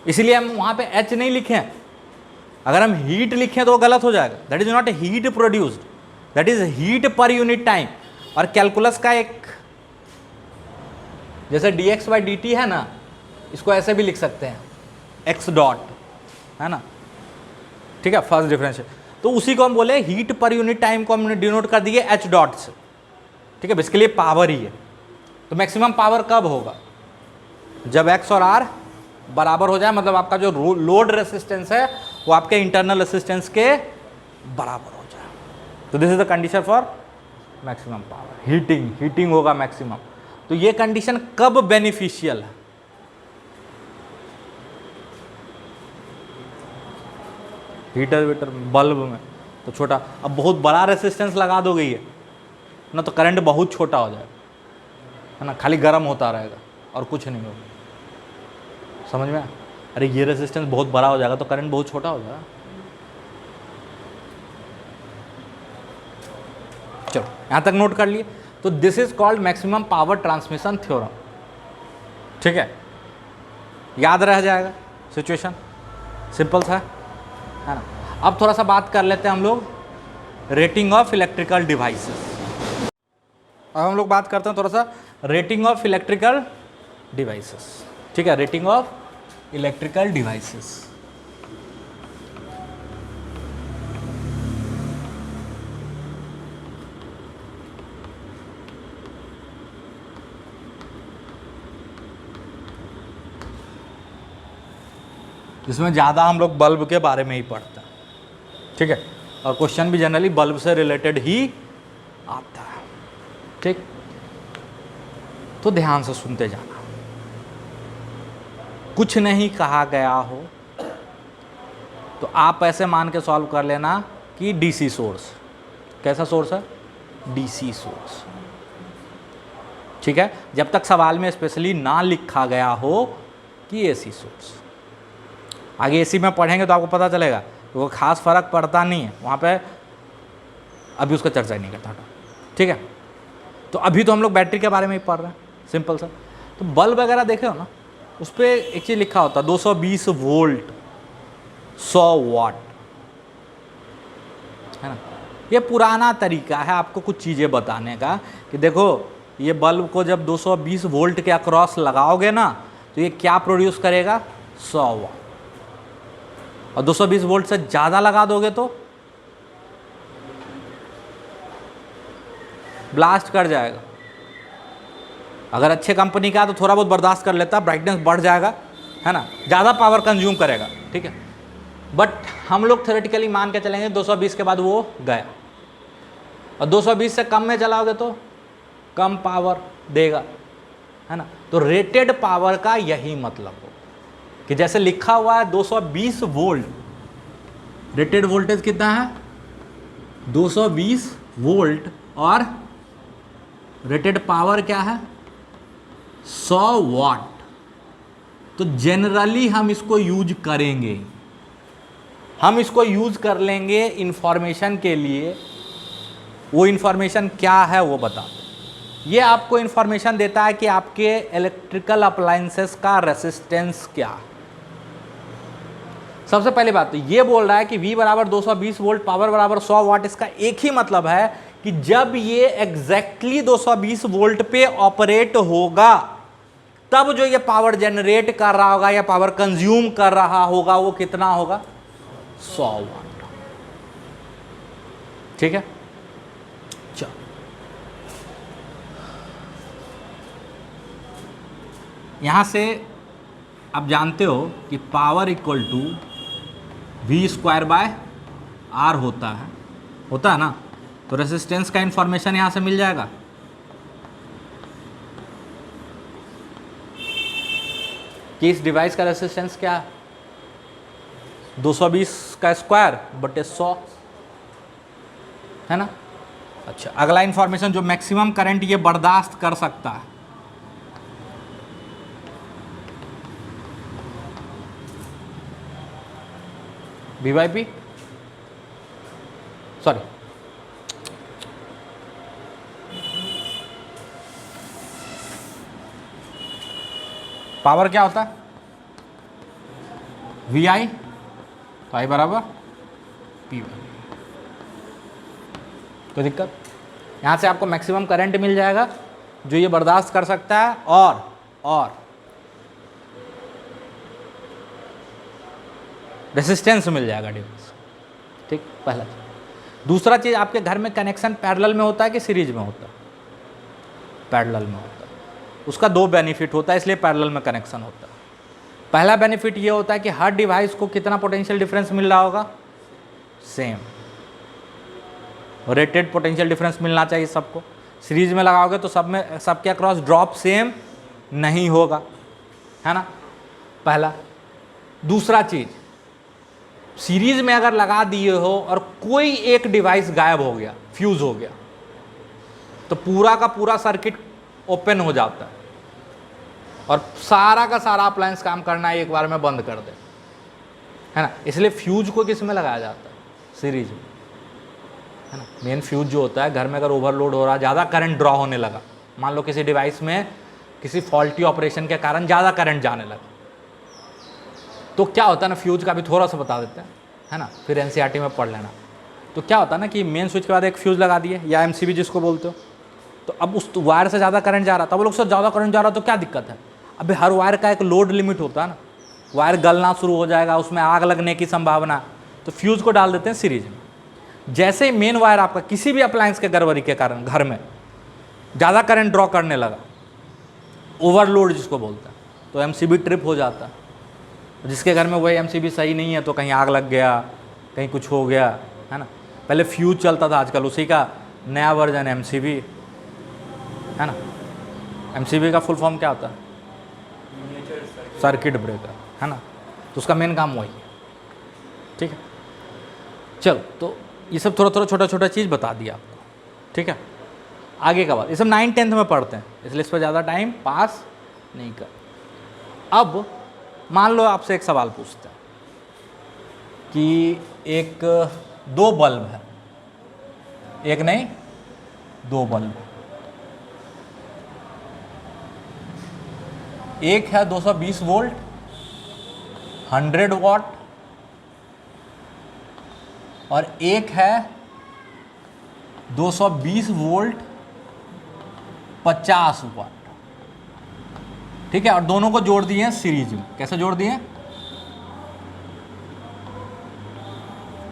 इसीलिए हम वहाँ पे h नहीं लिखे हैं। अगर हम हीट लिखें तो वो गलत हो जाएगा। That is not a heat produced, that is heat per unit time. और कैलकुलस का एक, जैसे dx/dt है ना, इसको ऐसे भी लिख सकते हैं x डॉट, है ना, ठीक है, फर्स्ट डिफरेंशियल। तो उसी को हम बोले हीट पर यूनिट टाइम को हमने डिनोट कर दिए h डॉट से, ठीक है, इसके लिए पावर ही है। तो मैक्सिमम पावर कब होगा? जब x और r बराबर हो जाए, मतलब आपका जो लोड रेसिस्टेंस है वो आपके इंटरनल रेसिस्टेंस के बराबर हो जाए। तो this is the condition for maximum power. Heating होगा मैक्सिमम। तो ये कंडीशन कब बेनिफिशियल है? हीटर वीटर बल्ब में तो छोटा, अब बहुत बड़ा रेसिस्टेंस लगा दोगे ये ना, तो करंट बहुत छोटा हो जाएगा, है ना, खाली गर्म होता रहेगा और कुछ नहीं होगा। समझ में? अरे ये रेजिस्टेंस बहुत बड़ा हो जाएगा तो करंट बहुत छोटा हो जाएगा। चलो यहाँ तक नोट कर लिए। तो this is called maximum power transmission theorem, ठीक है, याद रह जाएगा। सिचुएशन सिंपल सा है ना। अब थोड़ा सा बात कर लेते हैं हम लोग रेटिंग ऑफ इलेक्ट्रिकल डिवाइसेस। अब हम लोग बात करते हैं थोड़ा सा रेटिंग ऑफ इलेक्ट्रिकल डिवाइसेस, ठीक है, रेटिंग ऑफ इलेक्ट्रिकल डिवाइसेस। इसमें ज़्यादा हम लोग बल्ब के बारे में ही पढ़ते हैं, ठीक है, और क्वेश्चन भी जनरली बल्ब से रिलेटेड ही आता है, ठीक। तो ध्यान से सुनते जाना। कुछ नहीं कहा गया हो तो आप ऐसे मान के सॉल्व कर लेना कि डीसी सोर्स, कैसा सोर्स है? डीसी सोर्स, ठीक है। जब तक सवाल में स्पेशली ना लिखा गया हो कि एसी सोर्स। आगे एसी में पढ़ेंगे तो आपको पता चलेगा तो वो खास फर्क पड़ता नहीं है वहाँ पे, अभी उसका चर्चा ही नहीं करता, ठीक है। तो अभी तो हम लोग बैटरी के बारे में ही पढ़ रहे हैं, सिंपल सा। तो बल्ब वगैरह देखे हो ना, उस पर एक चीज़ लिखा होता है 220 वोल्ट 100 वाट, है ना। ये पुराना तरीका है आपको कुछ चीज़ें बताने का कि देखो ये बल्ब को जब 220 वोल्ट के अक्रॉस लगाओगे ना तो ये क्या प्रोड्यूस करेगा? 100 वाट। और 220 वोल्ट से ज़्यादा लगा दोगे तो ब्लास्ट कर जाएगा, अगर अच्छे कंपनी का तो थोड़ा बहुत बर्दाश्त कर लेता, ब्राइटनेस बढ़ जाएगा, है ना, ज़्यादा पावर कंज्यूम करेगा, ठीक है। बट हम लोग थ्योरेटिकली मान के चलेंगे 220 के बाद वो गया, और 220 से कम में चलाओगे तो कम पावर देगा, है ना। तो रेटेड पावर का यही मतलब हो कि जैसे लिखा हुआ है 220 वोल्ट, रेटेड वोल्टेज कितना है 220 वोल्ट, और रेटेड पावर क्या है 100 वाट। तो जनरली हम इसको यूज करेंगे, हम इसको यूज कर लेंगे इंफॉर्मेशन के लिए। वो इंफॉर्मेशन क्या है वो बता दो। ये आपको इंफॉर्मेशन देता है कि आपके इलेक्ट्रिकल अप्लायंसेस का रेसिस्टेंस क्या है। सबसे पहली बात तो ये बोल रहा है कि V बराबर 220 वोल्ट, पावर बराबर 100 वाट। इसका एक ही मतलब है कि जब ये एग्जैक्टली 220 वोल्ट पे ऑपरेट होगा तब जो ये पावर जनरेट कर रहा होगा या पावर कंज्यूम कर रहा होगा वो कितना होगा 100 वाट, ठीक है। चलो यहां से आप जानते हो कि power equal to V square by R होता है ना। तो रेसिस्टेंस का इंफॉर्मेशन यहां से मिल जाएगा। कि इस डिवाइस का रेसिस्टेंस क्या है 220 का स्क्वायर बटे 100, है ना। अच्छा, अगला इंफॉर्मेशन जो मैक्सिमम करंट ये बर्दाश्त कर सकता है, V/P, सॉरी पावर क्या होता है VI, तो I बराबर P। कोई दिक्कत? यहाँ से आपको मैक्सिमम करंट मिल जाएगा जो ये बर्दाश्त कर सकता है, और रेसिस्टेंस मिल जाएगा डिवाइस, ठीक। पहला चीज। दूसरा चीज, आपके घर में कनेक्शन पैरेलल में होता है कि सीरीज में होता है? पैरेलल में होता है। उसका दो बेनिफिट होता है, इसलिए पैरेलल में कनेक्शन होता है। पहला बेनिफिट ये होता है कि हर डिवाइस को कितना पोटेंशियल डिफरेंस मिल रहा होगा, सेम। रेटेड पोटेंशियल डिफरेंस मिलना चाहिए सबको। सीरीज में लगाओगे तो सब में, सबके अक्रॉस ड्रॉप सेम नहीं होगा, है ना, पहला। दूसरा चीज, सीरीज में अगर लगा दिए हो और कोई एक डिवाइस गायब हो गया, फ्यूज हो गया, तो पूरा का पूरा सर्किट ओपन हो जाता है और सारा का सारा अप्लायंस काम करना एक बार में बंद कर दे, है ना। इसलिए फ्यूज को किस में लगाया जाता है, सीरीज में, है ना। मेन फ्यूज जो होता है, घर में अगर ओवरलोड हो रहा, ज़्यादा करंट ड्रॉ होने लगा, मान लो किसी डिवाइस में किसी फॉल्टी ऑपरेशन के कारण ज़्यादा करंट जाने लगा, तो क्या होता है ना, फ्यूज का भी थोड़ा सा बता देते हैं, है ना, फिर एनसीईआरटी में पढ़ लेना। तो क्या होता है ना कि मेन स्विच के बाद एक फ्यूज लगा दिए, या एमसीबी जिसको बोलते हो, तो अब उस वायर से ज़्यादा करंट जा रहा, तब लोग से ज़्यादा करंट जा रहा तो क्या दिक्कत है? अभी हर वायर का एक लोड लिमिट होता है ना, वायर गलना शुरू हो जाएगा, उसमें आग लगने की संभावना, तो फ्यूज़ को डाल देते हैं सीरीज में। जैसे ही मेन वायर आपका किसी भी अप्लायंस के गड़बड़ी के कारण घर में ज़्यादा करंट ड्रॉ करने लगा, ओवरलोड जिसको बोलते हैं, तो एमसीबी ट्रिप हो जाता है। जिसके घर में वही एमसीबी सही नहीं है तो कहीं आग लग गया, कहीं कुछ हो गया, है ना। पहले फ्यूज चलता था, आजकल उसी का नया वर्जन एमसीबी, है ना। एमसीबी का फुल फॉर्म क्या होता है? सर्किट ब्रेकर, है ना। तो उसका मेन काम वही है, ठीक है। चलो, तो ये सब थोड़ा थोड़ा छोटा छोटा चीज़ बता दिया आपको, ठीक है। आगे का बात, ये सब 9th-10th में पढ़ते हैं, इसलिए इस पर ज़्यादा टाइम पास नहीं कर। अब मान लो आपसे एक सवाल पूछते हैं कि एक दो बल्ब है, एक नहीं दो बल्ब, एक है 220 वोल्ट 100 वाट और एक है 220 वोल्ट 50 वाट, ठीक है। और दोनों को जोड़ दिए हैं सीरीज में। कैसे जोड़ दिए?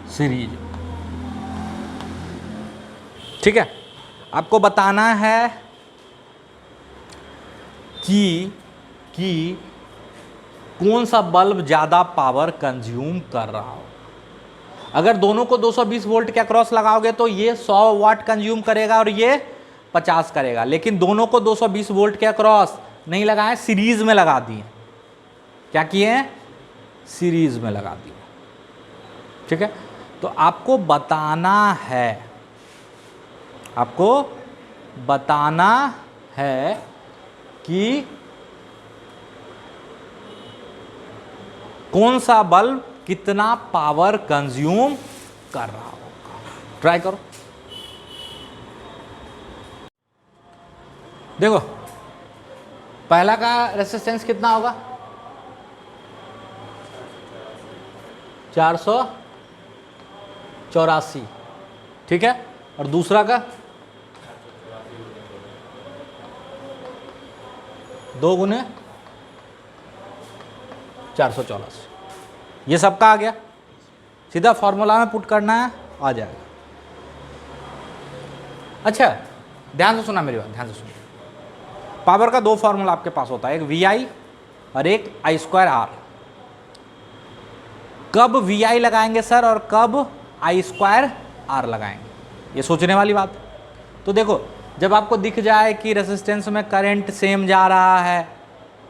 सीरीज, ठीक है। आपको बताना है कि कौन सा बल्ब ज़्यादा पावर कंज्यूम कर रहा हो। अगर दोनों को 220 वोल्ट के अक्रॉस लगाओगे तो ये 100 वाट कंज्यूम करेगा और ये 50 करेगा, लेकिन दोनों को 220 वोल्ट के अक्रॉस नहीं लगाए, सीरीज में लगा दिए। क्या किए हैं? सीरीज में लगा दिए। ठीक है, तो आपको बताना है कि कौन सा बल्ब कितना पावर कंज्यूम कर रहा होगा। ट्राई करो। देखो पहला का रेसिस्टेंस कितना होगा? 484। ठीक है, और दूसरा का 2 गुने 484। ये सबका आ गया, सीधा फॉर्मूला में पुट करना है, आ जाएगा। अच्छा ध्यान से सुना मेरी बात, ध्यान से सुना। पावर का 2 फॉर्मूला आपके पास होता है, एक VI और एक I²R। कब VI लगाएंगे सर और कब I²R लगाएंगे, ये सोचने वाली बात है। तो देखो जब आपको दिख जाए कि रेजिस्टेंस में करंट सेम जा रहा है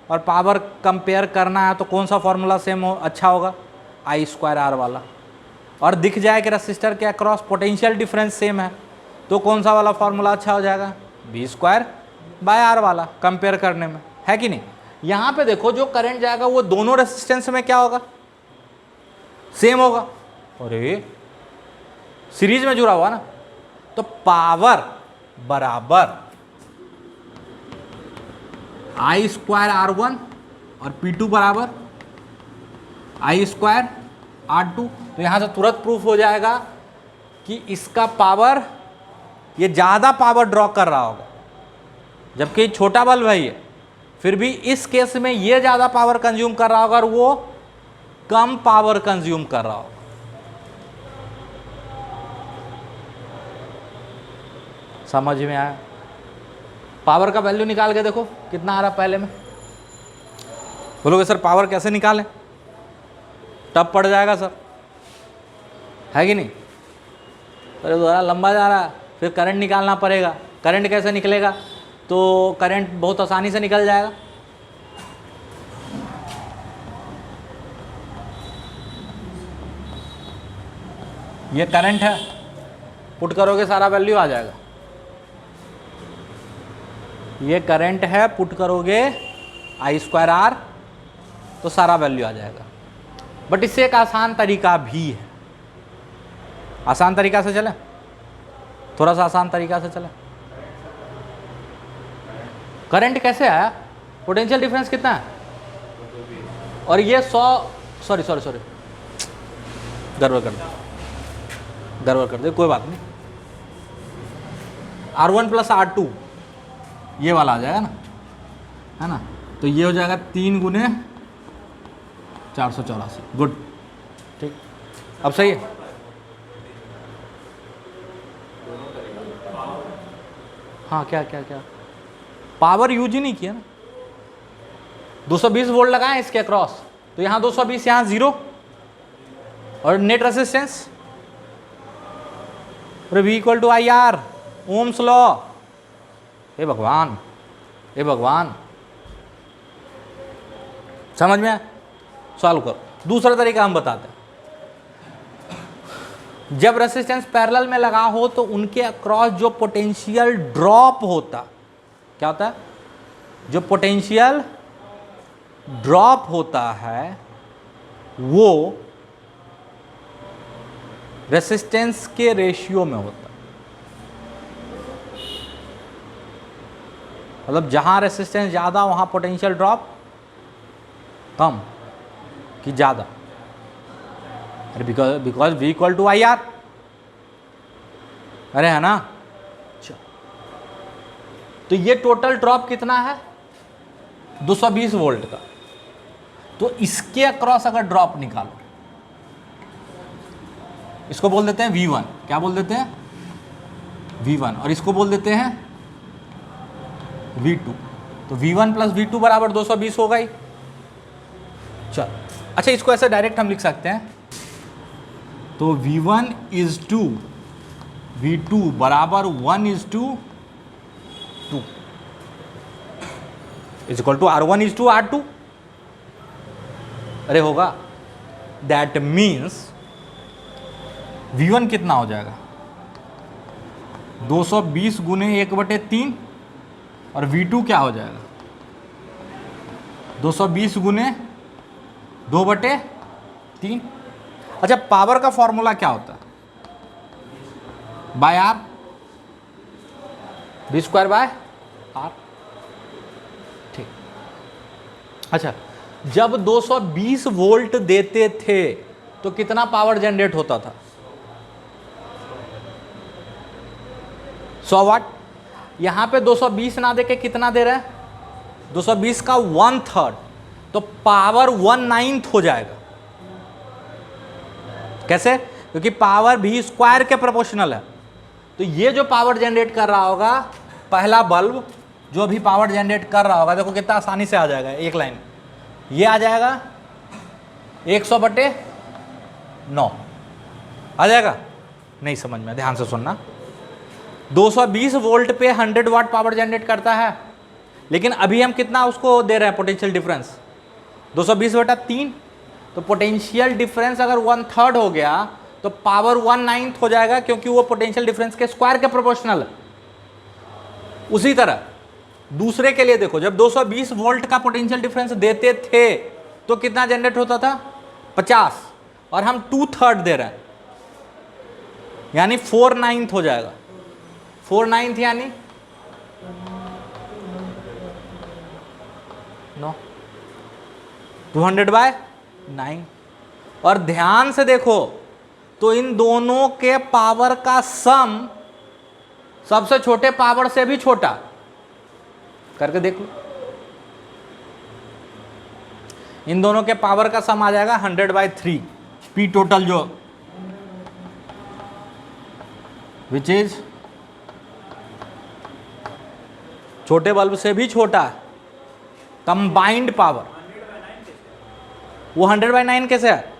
और पावर कंपेयर करना है तो कौन सा फॉर्मूला सेम अच्छा होगा? I²R वाला। और दिख जाए कि रेसिस्टर के अक्रॉस पोटेंशियल डिफरेंस सेम है तो कौन सा वाला फॉर्मूला अच्छा हो जाएगा? V²/R वाला, कंपेयर करने में, है कि नहीं। यहाँ पे देखो जो करंट जाएगा वो दोनों रेसिस्टेंस में क्या होगा? सेम होगा। अरे सीरीज में जुड़ा हुआ ना, तो पावर बराबर I²R1 और P2 बराबर I²R2। तो यहाँ से तुरंत प्रूफ हो जाएगा कि इसका पावर, ये ज़्यादा पावर ड्रॉ कर रहा होगा, जबकि छोटा बल्ब है ये, फिर भी इस केस में ये ज़्यादा पावर कंज्यूम कर रहा होगा और वो कम पावर कंज्यूम कर रहा होगा। समझ में आया? पावर का वैल्यू निकाल के देखो कितना आ रहा पहले में। बोलोगे सर पावर कैसे निकालें? टफ पड़ जाएगा सर, है कि नहीं? अरे थोड़ा लंबा जा रहा है, फिर करंट निकालना पड़ेगा। करंट कैसे निकलेगा? तो करंट बहुत आसानी से निकल जाएगा। ये करंट है, पुट करोगे सारा वैल्यू आ जाएगा। ये करंट है, पुट करोगे I²R तो सारा वैल्यू आ जाएगा। बट इससे एक आसान तरीका भी है। आसान तरीका से चले, थोड़ा सा आसान तरीका से चले। करंट कैसे आया? पोटेंशियल डिफरेंस कितना है? और ये 100 सॉरी गड़बड़ कर दे, कोई बात नहीं। R1 + R2 ये वाला आ जाएगा ना, है ना। तो ये हो जाएगा 3 गुने 484। गुड, ठीक। अब सही है। हाँ क्या पावर यूज ही नहीं किया ना। 220 वोल्ट लगाए इसके अक्रॉस, तो यहाँ 220, यहाँ 0, और net resistance V = IR, ohm's law. हे भगवान, हे भगवान, समझ में? सॉल्व करो। दूसरा तरीका हम बताते हैं। जब रेसिस्टेंस पैरेलल में लगा हो तो उनके अक्रॉस जो पोटेंशियल ड्रॉप होता, क्या होता है? जो पोटेंशियल ड्रॉप होता है वो रेसिस्टेंस के रेशियो में होता है। मतलब जहां रेसिस्टेंस ज़्यादा वहां पोटेंशियल ड्रॉप कम कि ज़्यादा। अरे बिकॉज V = IR, अरे है ना। तो ये टोटल ड्रॉप कितना है? 220 वोल्ट का। तो इसके अक्रॉस अगर ड्रॉप निकालो, इसको बोल देते हैं V1। क्या बोल देते हैं? V1। और इसको बोल देते हैं V2। तो V1 प्लस V2 बराबर 220 होगा ही। चल अच्छा, इसको ऐसे डायरेक्ट हम लिख सकते हैं, तो V1 इज टू V2 बराबर 1:2 is equal to R1 is to R2। अरे होगा, दैट मीन्स V1 कितना हो जाएगा 220 गुने 1/3 और V2 क्या हो जाएगा 220 गुने 2/3। अच्छा, पावर का फॉर्मूला क्या होता है, bye are, V² bye are. ठीक, अच्छा जब 220 वोल्ट देते थे तो कितना पावर जनरेट होता था 100 वाट। यहां पे 220 ना देके कितना दे रहा है 220 का 1/3, तो पावर 1/9 हो जाएगा। कैसे, क्योंकि पावर V² के प्रोपोर्शनल है। तो ये जो पावर जनरेट कर रहा होगा पहला बल्ब, जो भी पावर जनरेट कर रहा होगा, देखो कितना आसानी से आ जाएगा एक लाइन, ये आ जाएगा 100/9 आ जाएगा। नहीं समझ में, ध्यान से सुनना, 220 वोल्ट पे 100 वाट पावर जनरेट करता है, लेकिन अभी हम कितना उसको दे रहे हैं पोटेंशियल डिफरेंस 220/3, तो पोटेंशियल डिफरेंस अगर 1/3 हो गया तो पावर 1/9 हो जाएगा, क्योंकि वो पोटेंशियल डिफरेंस के स्क्वायर के प्रोपोर्शनल है। उसी तरह दूसरे के लिए देखो, जब 220 वोल्ट का पोटेंशियल डिफरेंस देते थे तो कितना जनरेट होता था 50, और हम 2/3 दे रहे हैं, यानी 4/9 हो जाएगा। 4/9 यानी 200/9। और ध्यान से देखो तो इन दोनों के पावर का सम सबसे छोटे पावर से भी छोटा, करके देख लो, इन दोनों के पावर का सम आ जाएगा 100/3 P टोटल, जो विच इज छोटे बल्ब से भी छोटा कंबाइंड पावर। वो 100/9 कैसे है,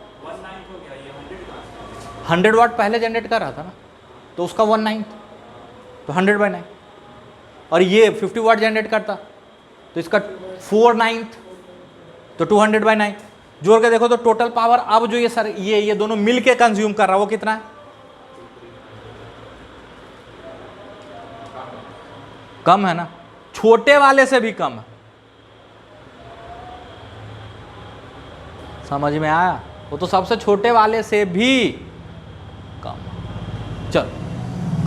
100 वाट पहले जनरेट कर रहा था ना, तो उसका 1/9, तो 100/9। और ये 50 वाट जनरेट करता तो इसका 4/9, तो 200/9। जोड़ के देखो तो टोटल पावर अब जो ये सर ये दोनों मिल के कंज्यूम कर रहा है वो कितना है, कम है ना, छोटे वाले से भी कम है। समझ में आया, वो तो सबसे छोटे वाले से भी कम। चलो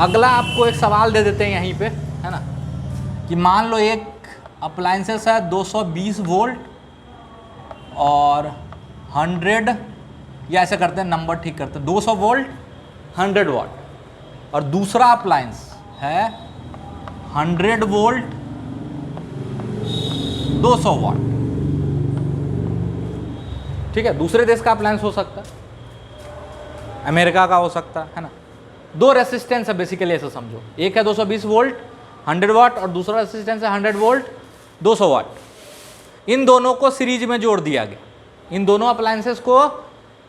अगला आपको एक सवाल दे देते हैं यहीं पे, है ना, कि मान लो एक अप्लायंसेस है 220 वोल्ट और 100, या ऐसे करते हैं नंबर ठीक करते हैं, 200 वोल्ट 100 वाट, और दूसरा अप्लायंस है 100 वोल्ट 200 वाट। ठीक है, दूसरे देश का अप्लायंस हो सकता है, अमेरिका का हो सकता है ना। दो रेसिस्टेंस है बेसिकली, ऐसे समझो, एक है 220 वोल्ट 100 वाट और दूसरा रेसिस्टेंस है 100 वोल्ट 200 वाट। इन दोनों को सीरीज में जोड़ दिया गया, इन दोनों अप्लायंसेस को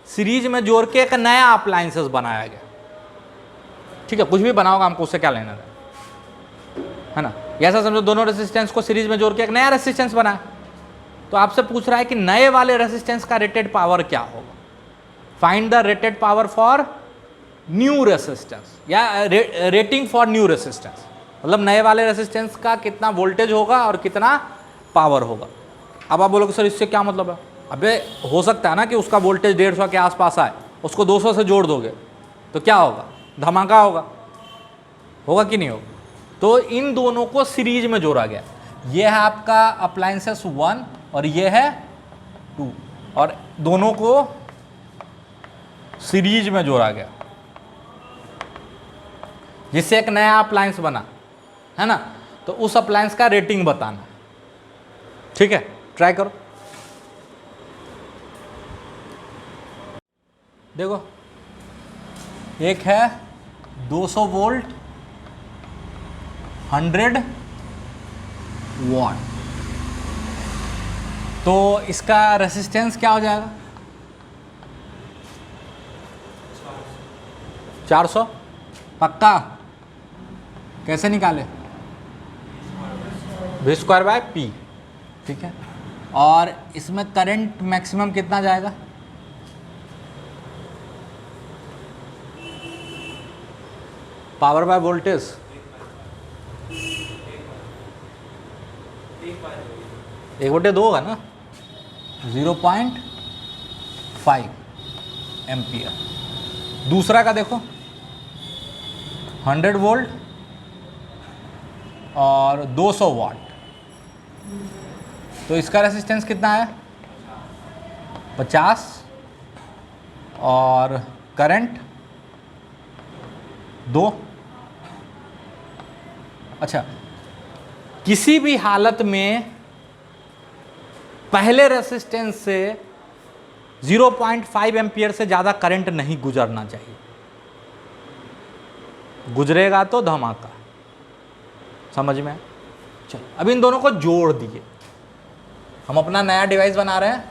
सीरीज में जोड़ के एक नया अप्लायंसेस बनाया गया। ठीक है, कुछ भी बनाओगे हमको उससे क्या लेना है ना। ऐसा समझो दोनों रेसिस्टेंस को सीरीज में जोड़ के एक नया रेसिस्टेंस बना, तो आपसे पूछ रहा है कि नए वाले रेसिस्टेंस का रेटेड पावर क्या होगा। Find the rated power for new resistance, या रेटिंग फॉर न्यू रेसिस्टेंस, मतलब नए वाले रेसिस्टेंस का कितना वोल्टेज होगा और कितना पावर होगा। अब आप बोलोगे सर इससे क्या मतलब है, अबे हो सकता है ना कि उसका वोल्टेज 150 के आसपास आए, उसको 200 से जोड़ दोगे तो क्या होगा, धमाका होगा, होगा कि नहीं होगा। तो इन दोनों को सीरीज में जोड़ा गया, ये है आपका अप्लायंसेस 1 और ये है 2, और दोनों को सीरीज में जोड़ा गया जिससे एक नया अप्लायंस बना, है ना। तो उस अप्लायंस का रेटिंग बताना, ठीक है, ट्राई करो। देखो एक है 200 वोल्ट 100 वाट, तो इसका रेसिस्टेंस क्या हो जाएगा? 400 पक्का? कैसे निकाले? V स्क्वायर बाय P, ठीक है। और इसमें करंट मैक्सिमम कितना जाएगा? पावर बाय वोल्टेज, 1/2 होगा ना, 0.5 एम्पियर। दूसरा का देखो 100 वोल्ट और 200 वाट, तो इसका रेसिस्टेंस कितना है? 50 और करंट 2। अच्छा, किसी भी हालत में पहले रेसिस्टेंस से 0.5 एम्पियर से ज़्यादा करंट नहीं गुजरना चाहिए, गुजरेगा तो धमाका। समझ में? चलो, अब इन दोनों को जोड़ दिए, हम अपना नया डिवाइस बना रहे हैं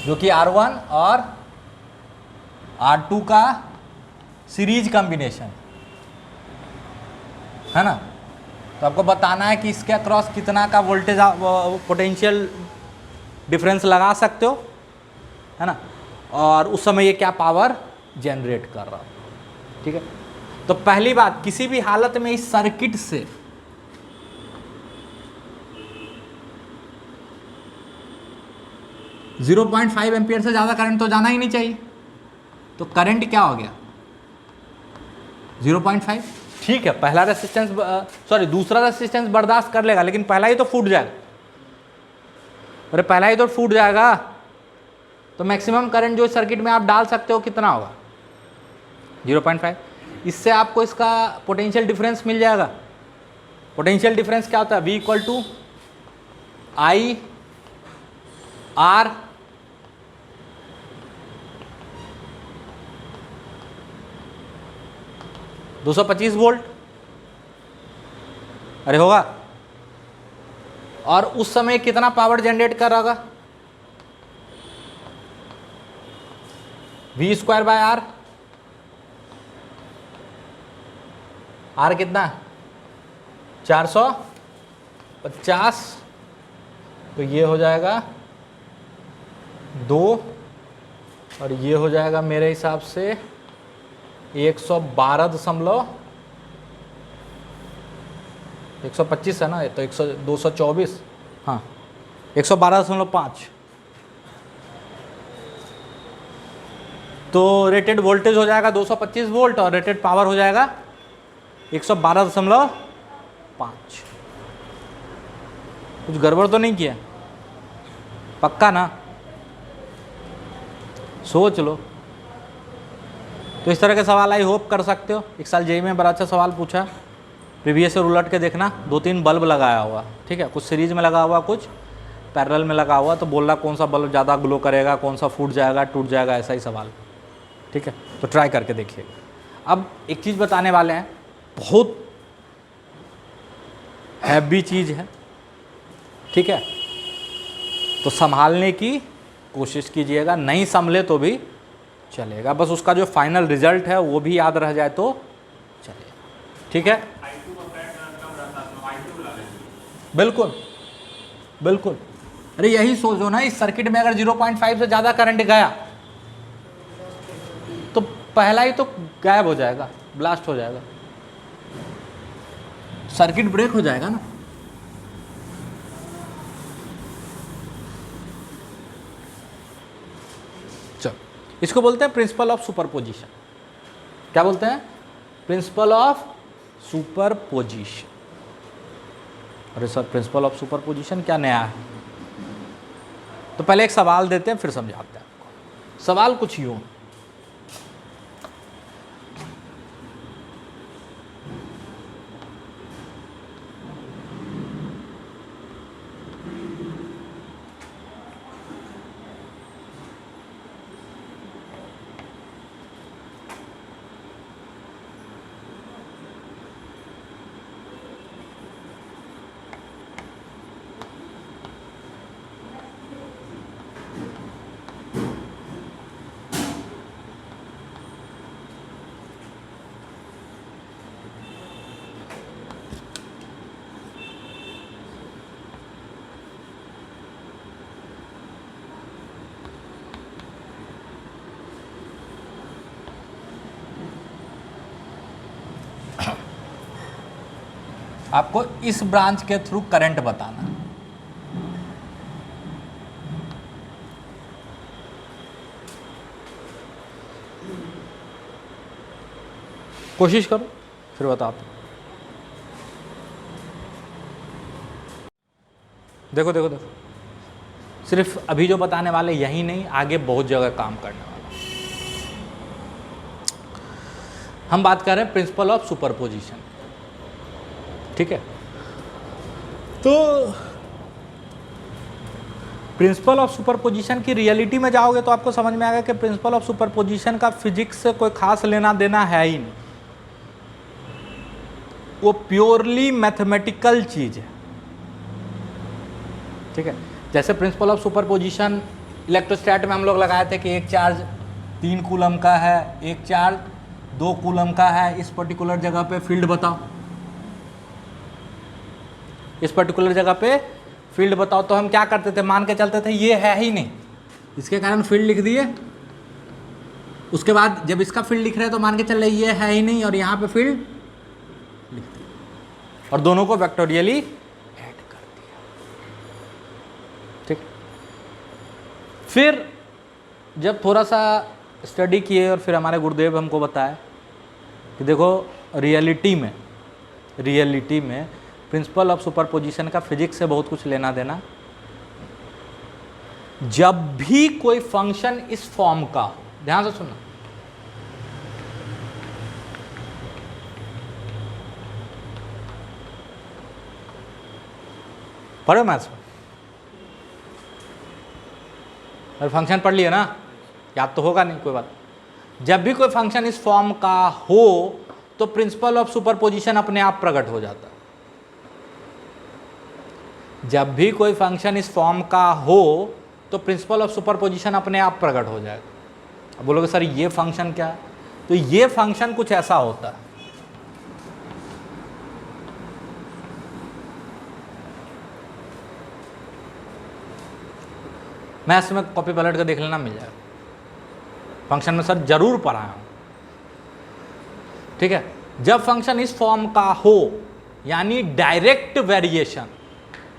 जो कि R1 और R2 का सीरीज कॉम्बिनेशन है ना। तो आपको बताना है कि इसके अक्रॉस कितना का वोल्टेज पोटेंशियल डिफरेंस लगा सकते हो, है ना, और उस समय ये क्या पावर जनरेट कर रहा हो, ठीक है। तो पहली बात, किसी भी हालत में इस सर्किट से .5 एम्पियर से ज़्यादा करंट तो जाना ही नहीं चाहिए। तो करंट क्या हो गया? 0.5, ठीक है। पहला रेसिस्टेंस दूसरा रेसिस्टेंस बर्दाश्त कर लेगा, लेकिन पहला ही तो फूट जाएगा। अरे पहला ही तो फूट जाएगा, तो मैक्सिमम करंट जो सर्किट में आप डाल सकते हो कितना होगा? 0.5। इससे आपको इसका पोटेंशियल डिफरेंस मिल जाएगा। पोटेंशियल डिफरेंस क्या होता है? V = I R $225 वोल्ट, अरे होगा। और उस समय कितना पावर जनरेट कर रहा होगा? V square by R, R कितना? 450, तो ये हो जाएगा 2 और ये हो जाएगा मेरे हिसाब से 125 है ना, ये तो 224, हाँ 112.5। तो रेटेड वोल्टेज हो जाएगा 225 वोल्ट और रेटेड पावर हो जाएगा 112.5। कुछ गड़बड़ तो नहीं किया? पक्का ना? सोच लो। तो इस तरह के सवाल आई होप कर सकते हो। एक साल जेईई में बड़ा अच्छा सवाल पूछा, प्रीवियस ईयर उलट के देखना, 2-3 बल्ब लगाया हुआ, ठीक है, कुछ सीरीज में लगा हुआ, कुछ पैरेलल में लगा हुआ, तो बोल रहा कौन सा बल्ब ज़्यादा ग्लो करेगा, कौन सा फूट जाएगा, टूट जाएगा, ऐसा ही सवाल, ठीक है। तो ट्राई करके देखिएगा। अब एक चीज़ बताने वाले हैं, बहुत हैवी चीज़ है, ठीक है, तो संभालने की कोशिश कीजिएगा, नहीं संभले तो भी चलेगा, बस उसका जो फाइनल रिजल्ट है वो भी याद रह जाए तो चलेगा, ठीक है। बिल्कुल बिल्कुल। अरे यही सोचो ना, इस सर्किट में अगर 0.5 से ज़्यादा करंट गया तो पहला ही तो गायब हो जाएगा, ब्लास्ट हो जाएगा, सर्किट ब्रेक हो जाएगा ना। चलो, इसको बोलते हैं प्रिंसिपल ऑफ सुपरपोजिशन। क्या बोलते हैं? Principle of superposition. अरे सर, प्रिंसिपल ऑफ सुपरपोजिशन क्या नया है? तो पहले एक सवाल देते हैं फिर समझाते हैं आपको। सवाल कुछ यूं, आपको इस ब्रांच के थ्रू करंट बताना है। कोशिश करो फिर बताते हैं। देखो देखो देखो, सिर्फ अभी जो बताने वाले यही नहीं, आगे बहुत जगह काम करने वाला। हम बात कर रहे हैं प्रिंसिपल ऑफ सुपरपोजिशन, ठीक है। तो प्रिंसिपल ऑफ सुपरपोजिशन की रियलिटी में जाओगे तो आपको समझ में आएगा कि प्रिंसिपल ऑफ सुपरपोजिशन का फिजिक्स से कोई खास लेना देना है ही नहीं, वो प्योरली मैथमेटिकल चीज है, ठीक है। जैसे प्रिंसिपल ऑफ सुपरपोजिशन इलेक्ट्रोस्टैट में हम लोग लगाए थे कि एक चार्ज 3 कूलम का है, एक चार्ज 2 कूलम का है, इस पर्टिकुलर जगह पे फील्ड बताओ, इस पर्टिकुलर जगह पे फील्ड बताओ। तो हम क्या करते थे, मान के चलते थे ये है ही नहीं, इसके कारण फील्ड लिख दिए। उसके बाद जब इसका फील्ड लिख रहे हैं तो मान के चल रहे ये है ही नहीं, और यहाँ पे फील्ड लिख दिया, और दोनों को वेक्टोरियली ऐड कर दिया, ठीक। फिर जब थोड़ा सा स्टडी किए और फिर हमारे गुरुदेव हमको बताया कि देखो रियलिटी में प्रिंसिपल ऑफ सुपरपोजिशन का फिजिक्स से बहुत कुछ लेना देना। जब भी कोई फंक्शन इस फॉर्म का हो, ध्यान से सुनना, पढ़ो मैथ्स में, और फंक्शन पढ़ लिया ना, याद तो होगा नहीं, कोई बात। जब भी कोई फंक्शन इस फॉर्म का हो तो प्रिंसिपल ऑफ सुपरपोजिशन अपने आप प्रकट हो जाता है। जब भी कोई फंक्शन इस फॉर्म का हो तो प्रिंसिपल ऑफ सुपरपोजिशन अपने आप प्रकट हो जाएगा। अब बोलोगे सर ये फंक्शन क्या है, तो ये फंक्शन कुछ ऐसा होता है, मैथ्स में कॉपी पलट कर देख लेना, मिल जाएगा। फंक्शन में सर जरूर पढ़ाया हूं, ठीक है। जब फंक्शन इस फॉर्म का हो, यानी डायरेक्ट वेरिएशन,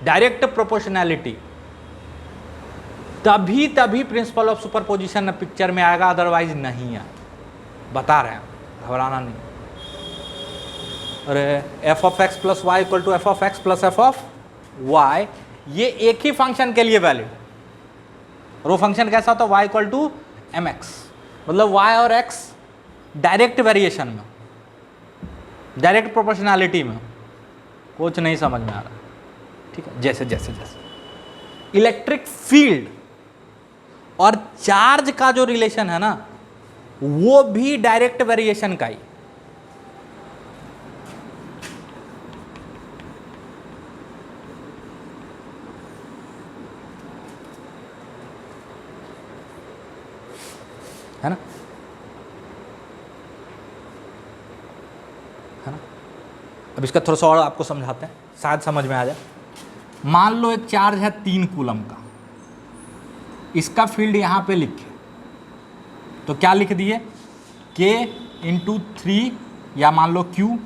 डायरेक्ट प्रोपोर्शनैलिटी, तभी प्रिंसिपल ऑफ सुपरपोजिशन पिक्चर में आएगा, अदरवाइज नहीं है। बता रहे हैं, घबराना नहीं। अरे F of X plus Y equal to F of X plus F of Y, ये एक ही फंक्शन के लिए वैलिड, और वो फंक्शन कैसा होता है, Y equal to M X, मतलब वाई और एक्स डायरेक्ट वेरिएशन में, डायरेक्ट प्रोपोर्शनैलिटी में, कुछ नहीं समझ में आ रहा, ठीक है। जैसे जैसे जैसे इलेक्ट्रिक फील्ड और चार्ज का जो रिलेशन है ना, वो भी डायरेक्ट वेरिएशन का ही, है ना, है ना। अब इसका थोड़ा सा और आपको समझाते हैं, शायद समझ में आ जाए। मान लो एक चार्ज है 3 कूलम का, इसका फील्ड यहां पे लिखे, तो क्या लिख दिए, K इंटू 3 या मान लो Q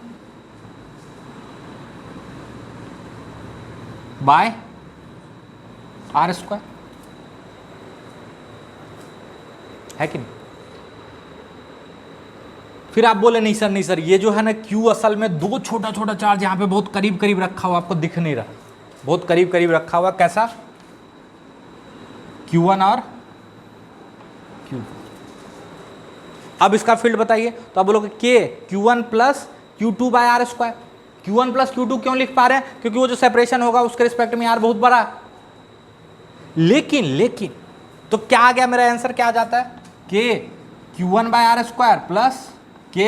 बाय R स्क्वायर, है कि नहीं। फिर आप बोले नहीं सर ये जो है ना Q असल में 2 छोटा छोटा चार्ज यहाँ पे बहुत करीब करीब रखा हुआ, आपको दिख नहीं रहा, बहुत करीब करीब रखा हुआ, कैसा, Q1 और Q2। अब इसका फील्ड बताइए, तो आप बोलोगे K Q1 plus Q2 by R square. Q1 plus Q2 क्यों लिख पा रहे हैं, क्योंकि वो जो सेपरेशन होगा उसके रिस्पेक्ट में R बहुत बड़ा है। लेकिन तो क्या आ गया, मेरा आंसर क्या आ जाता है, K Q1 by R square plus K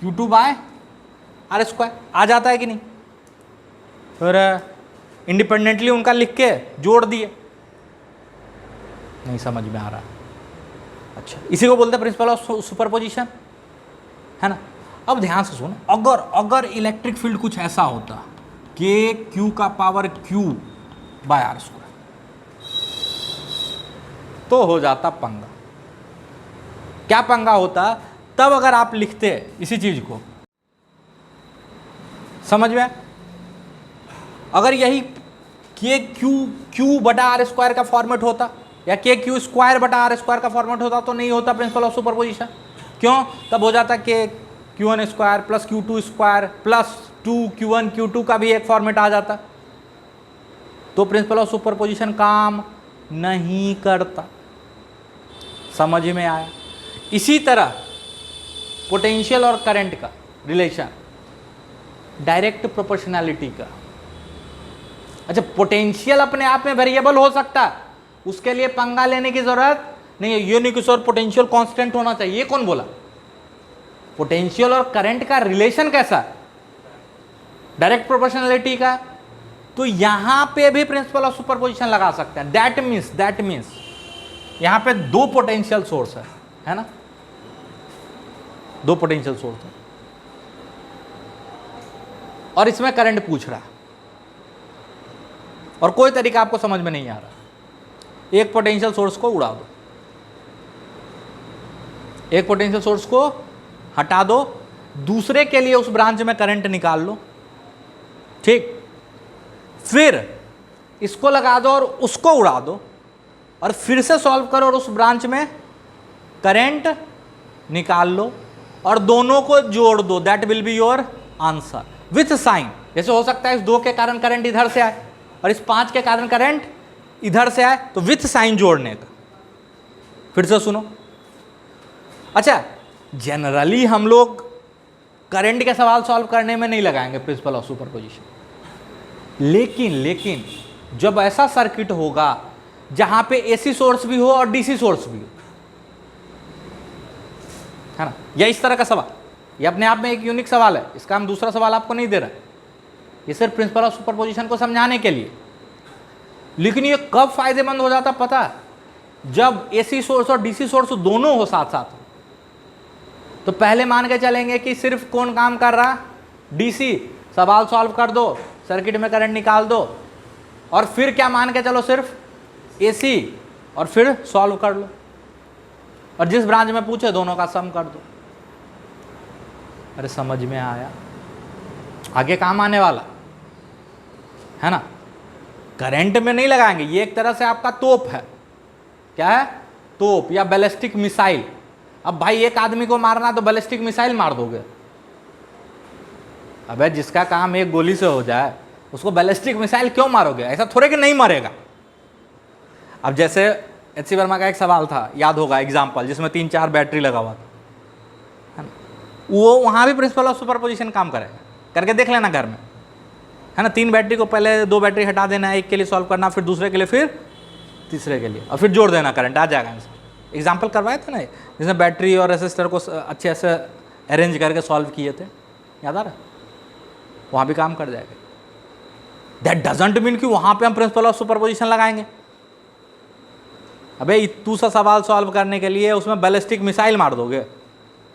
Q2 by R square, आ जाता है कि नहीं। फिर इंडिपेंडेंटली उनका लिख के जोड़ दिए, नहीं समझ में आ रहा, अच्छा, इसी को बोलते हैं प्रिंसिपल ऑफ सुपरपोजिशन, है ना। अब ध्यान से सुन, अगर इलेक्ट्रिक फील्ड कुछ ऐसा होता, K Q का power Q by R square, तो हो जाता पंगा। क्या पंगा होता, तब अगर आप लिखते इसी चीज को, समझ में, अगर यही के क्यू बटा आर स्क्वायर का फॉर्मेट होता या के क्यू स्क्वायर बटा आर स्क्वायर का फॉर्मेट होता तो नहीं होता प्रिंसिपल ऑफ सुपरपोजिशन। क्यों? तब हो जाता के Q1 square plus Q2 square plus 2Q1 Q2 का भी एक फॉर्मेट आ जाता। तो प्रिंसिपल ऑफ सुपरपोजिशन काम नहीं करता। समझ में आया? इसी तरह पोटेंशियल और करंट का रिलेशन डायरेक्ट प्रोपोर्शनैलिटी का। अच्छा, पोटेंशियल अपने आप में वेरिएबल हो सकता है, उसके लिए पंगा लेने की जरूरत नहीं है। ये नहीं कि सर पोटेंशियल कांस्टेंट होना चाहिए, ये कौन बोला? पोटेंशियल और करंट का रिलेशन कैसा है? डायरेक्ट प्रोपोर्शनैलिटी का। तो यहां पे भी प्रिंसिपल ऑफ सुपरपोजिशन लगा सकते हैं। दैट मीन्स यहां पे दो पोटेंशियल सोर्स है ना, दो पोटेंशियल सोर्स है और इसमें करंट पूछ रहा है और कोई तरीका आपको समझ में नहीं आ रहा। एक पोटेंशियल सोर्स को उड़ा दो, एक पोटेंशियल सोर्स को हटा दो, दूसरे के लिए उस ब्रांच में करंट निकाल लो, ठीक। फिर इसको लगा दो और उसको उड़ा दो और फिर से सॉल्व करो और उस ब्रांच में करंट निकाल लो और दोनों को जोड़ दो। That will be your answer with sign. जैसे हो सकता है इस 2 के कारण करंट इधर से आए और इस 5 के कारण करंट इधर से आए, तो विथ साइन जोड़ने का। फिर से सुनो। अच्छा, जनरली हम लोग करंट के सवाल सॉल्व करने में नहीं लगाएंगे प्रिंसिपल ऑफ सुपरपोजिशन, लेकिन जब ऐसा सर्किट होगा जहां पे एसी सोर्स भी हो और डीसी सोर्स भी हो, है ना, या इस तरह का सवाल, ये अपने आप में एक यूनिक सवाल है, इसका हम दूसरा सवाल आपको नहीं दे रहे, ये सिर्फ प्रिंसिपल ऑफ सुपरपोजिशन को समझाने के लिए। लेकिन ये कब फायदेमंद हो जाता पता है? जब एसी सोर्स और डीसी सोर्स दोनों हो साथ साथ। तो पहले मान के चलेंगे कि सिर्फ कौन काम कर रहा? डीसी। सवाल सॉल्व कर दो, सर्किट में करंट निकाल दो, और फिर क्या मान के चलो, सिर्फ एसी, और फिर सॉल्व कर लो, और जिस ब्रांच में पूछे दोनों का सम कर दो। अरे समझ में आया? आगे काम आने वाला है ना। करंट में नहीं लगाएंगे, ये एक तरह से आपका तोप है। क्या है? तोप या बैलिस्टिक मिसाइल। अब भाई एक आदमी को मारना तो बैलिस्टिक मिसाइल मार दोगे? अबे जिसका काम एक गोली से हो जाए उसको बैलिस्टिक मिसाइल क्यों मारोगे? ऐसा थोड़े कि नहीं मरेगा। अब जैसे एच.सी. वर्मा का एक सवाल था, याद होगा, एग्जाम्पल, जिसमें 3-4 बैटरी लगा हुआ था, है ना, वो वहाँ भी प्रिंसिपल ऑफ सुपरपोजिशन काम करेगा। करके देख लेना घर में, है ना। 3 बैटरी को पहले 2 बैटरी हटा देना, एक के लिए सॉल्व करना, फिर दूसरे के लिए, फिर तीसरे के लिए, और फिर जोड़ देना, करंट आ जाएगा आंसर। एग्जाम्पल करवाए थे ना, जिसमें बैटरी और रेसिस्टर को अच्छे से अरेंज करके सॉल्व किए थे, याद आ रहा? वहाँ भी काम कर जाएगा। दैट डजंट मीन कि वहाँ पे हम प्रिंसिपल ऑफ सुपरपोजिशन लगाएंगे। अबे इतू सा सवाल सॉल्व करने के लिए उसमें बैलिस्टिक मिसाइल मार दोगे?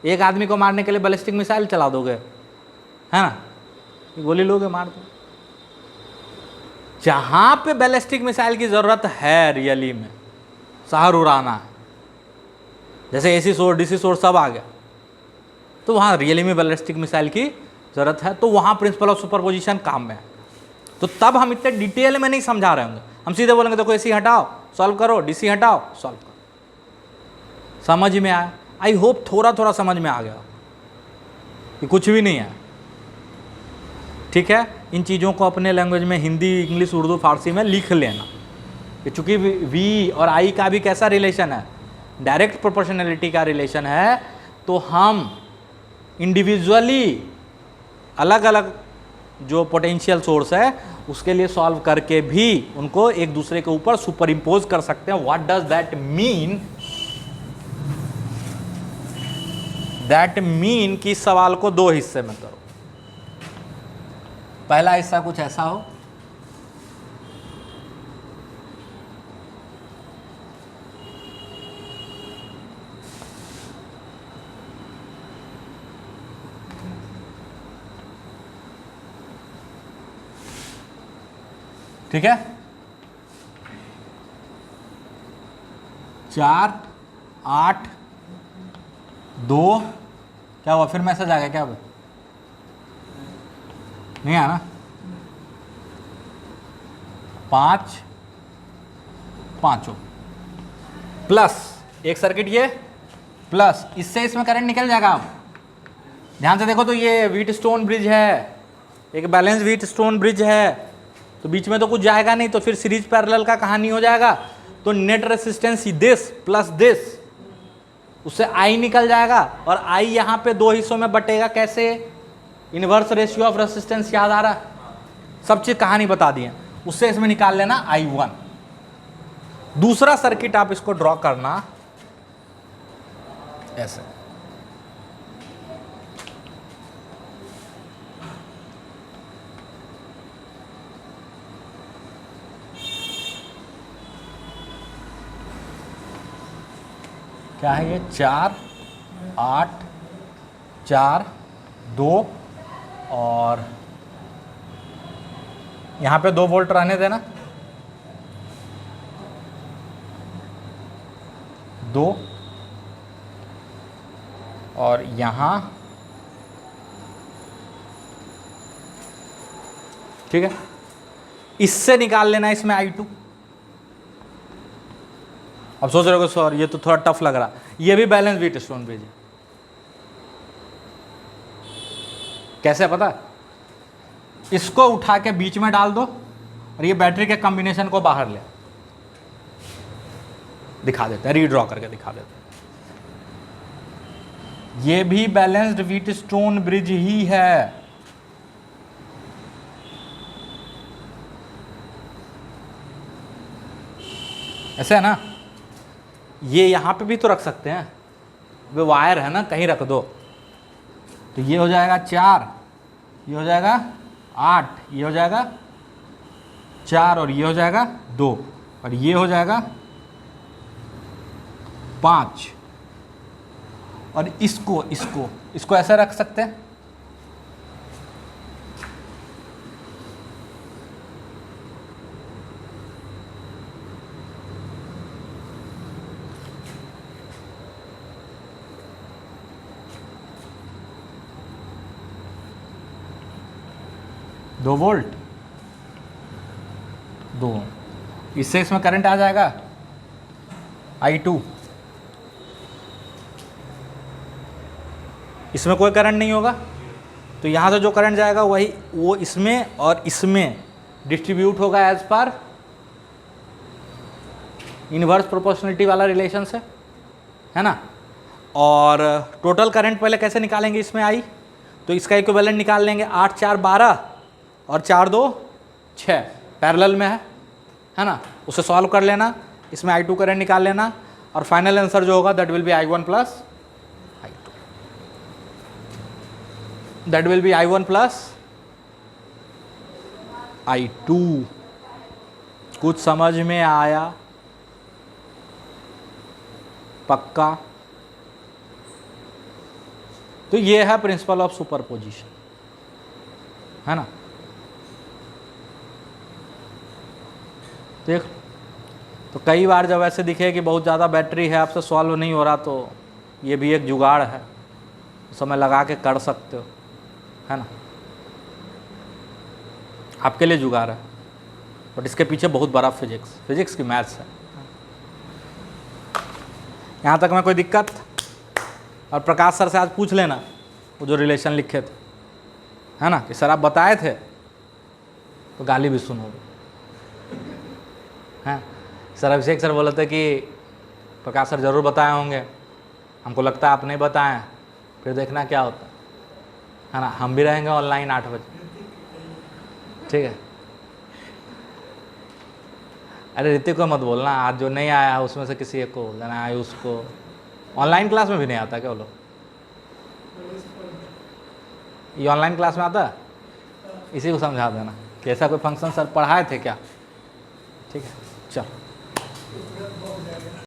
एक आदमी को मारने के लिए बैलिस्टिक मिसाइल चला दोगे, है ना, गोली लोगे, मार दो। जहां पे बैलिस्टिक मिसाइल की जरूरत है रियली में, शहर उड़ाना है, जैसे एसी सोर्स, डीसी सोर्स सब आ गया, तो वहां रियली में बैलिस्टिक मिसाइल की जरूरत है, तो वहां प्रिंसिपल ऑफ सुपरपोजिशन काम में है। तो तब हम इतने डिटेल में नहीं समझा रहे होंगे, हम सीधे बोलेंगे देखो एसी हटाओ सॉल्व करो, डीसी हटाओ सॉल्व करो। समझ में आया? आई होप थोड़ा थोड़ा समझ में आ गया कि कुछ भी नहीं है। ठीक है, इन चीज़ों को अपने लैंग्वेज में हिंदी, इंग्लिश, उर्दू, फारसी में लिख लेना कि चूंकि वी और आई का भी कैसा रिलेशन है, डायरेक्ट प्रोपोर्शनैलिटी का रिलेशन है, तो हम इंडिविजुअली अलग अलग जो पोटेंशियल सोर्स है उसके लिए सॉल्व करके भी उनको एक दूसरे के ऊपर सुपर इम्पोज कर सकते हैं। What does that mean? That mean कि सवाल को 2 हिस्से में करो। पहला हिस्सा कुछ ऐसा हो, ठीक है, 4, 8, 2, क्या हुआ? फिर मैसेज आ गया क्या? अब नहीं आया ना? 5 पाँचों प्लस एक सर्किट ये प्लस, इससे इसमें करंट निकल जाएगा। अब ध्यान से देखो तो ये व्हीटस्टोन ब्रिज है, एक बैलेंस व्हीटस्टोन ब्रिज है, तो बीच में तो कुछ जाएगा नहीं, तो फिर सीरीज पैरेलल का कहानी हो जाएगा। तो net resistance this plus this, उससे आई निकल जाएगा और आई यहाँ पे दो हिस्सों में बटेगा। कैसे? इनवर्स रेशियो ऑफ रेसिस्टेंस याद आ रहा है? सब चीज कहानी बता दी है। उससे इसमें निकाल लेना I1। दूसरा सर्किट आप इसको ड्रॉ करना ऐसे, क्या है ये? 4 8 4 2 और यहाँ पे 2 वोल्ट रहने देना, 2 और यहाँ, ठीक है। इससे निकाल लेना इसमें I2। अब सोच रहे हो सर ये तो थोड़ा टफ लग रहा, ये भी बैलेंस व्हीटस्टोन ब्रिज है। कैसे पता? इसको उठा के बीच में डाल दो और ये बैटरी के कॉम्बिनेशन को बाहर ले, दिखा देते हैं, रीड्रॉ करके दिखा देते हैं। ये भी बैलेंस्ड व्हीटस्टोन ब्रिज ही है। ऐसे है ना? ये यहां पे भी तो रख सकते हैं, वो वायर है ना, कहीं रख दो। तो ये हो जाएगा 4, ये हो जाएगा 8, ये हो जाएगा 4 और ये हो जाएगा 2 और ये हो जाएगा 5 और इसको ऐसे रख सकते हैं। दो वोल्ट, 2, इससे इसमें करंट आ जाएगा I2। इसमें कोई करंट नहीं होगा, तो यहाँ से जो करंट जाएगा वही वो इसमें और इसमें डिस्ट्रीब्यूट होगा एज पर इनवर्स प्रोपोर्शनलिटी वाला रिलेशन से, है ना। और टोटल करंट पहले कैसे निकालेंगे इसमें आई, तो इसका इक्विवेलेंट निकाल लेंगे। 8 4 12 और 4 2 6 पैरेलल में है ना, उसे सॉल्व कर लेना, इसमें I2 करंट निकाल लेना और फाइनल आंसर जो होगा that will B I1 plus I2, that will B I1 plus I2। कुछ समझ में आया? पक्का? तो ये है प्रिंसिपल ऑफ सुपरपोजिशन, है ना। देख, तो कई बार जब ऐसे दिखे कि बहुत ज़्यादा बैटरी है, आपसे सॉल्व नहीं हो रहा, तो ये भी एक जुगाड़ है, समय लगा के कर सकते हो, है ना। आपके लिए जुगाड़ है, बट इसके पीछे बहुत बड़ा फिजिक्स की मैथ्स है। यहाँ तक में कोई दिक्कत? और प्रकाश सर से आज पूछ लेना वो जो रिलेशन लिखे थे, है ना, कि सर आप बताए थे, तो गाली भी सुनोगे। हैं सर, अभिषेक सर बोले थे कि प्रकाश सर ज़रूर बताए होंगे, हमको लगता है आप नहीं बताएं, फिर देखना क्या होता है ना। हम भी रहेंगे ऑनलाइन 8 बजे, ठीक है। अरे ऋतिक को मत बोलना, आज जो नहीं आया उसमें से किसी एक को बोल देना, आए उसको। ऑनलाइन क्लास में भी नहीं आता क्या वो लोग? ये ऑनलाइन क्लास में आता है, इसी को समझा देना कि ऐसा कोई फंक्शन सर पढ़ाए थे क्या, ठीक है। चलो।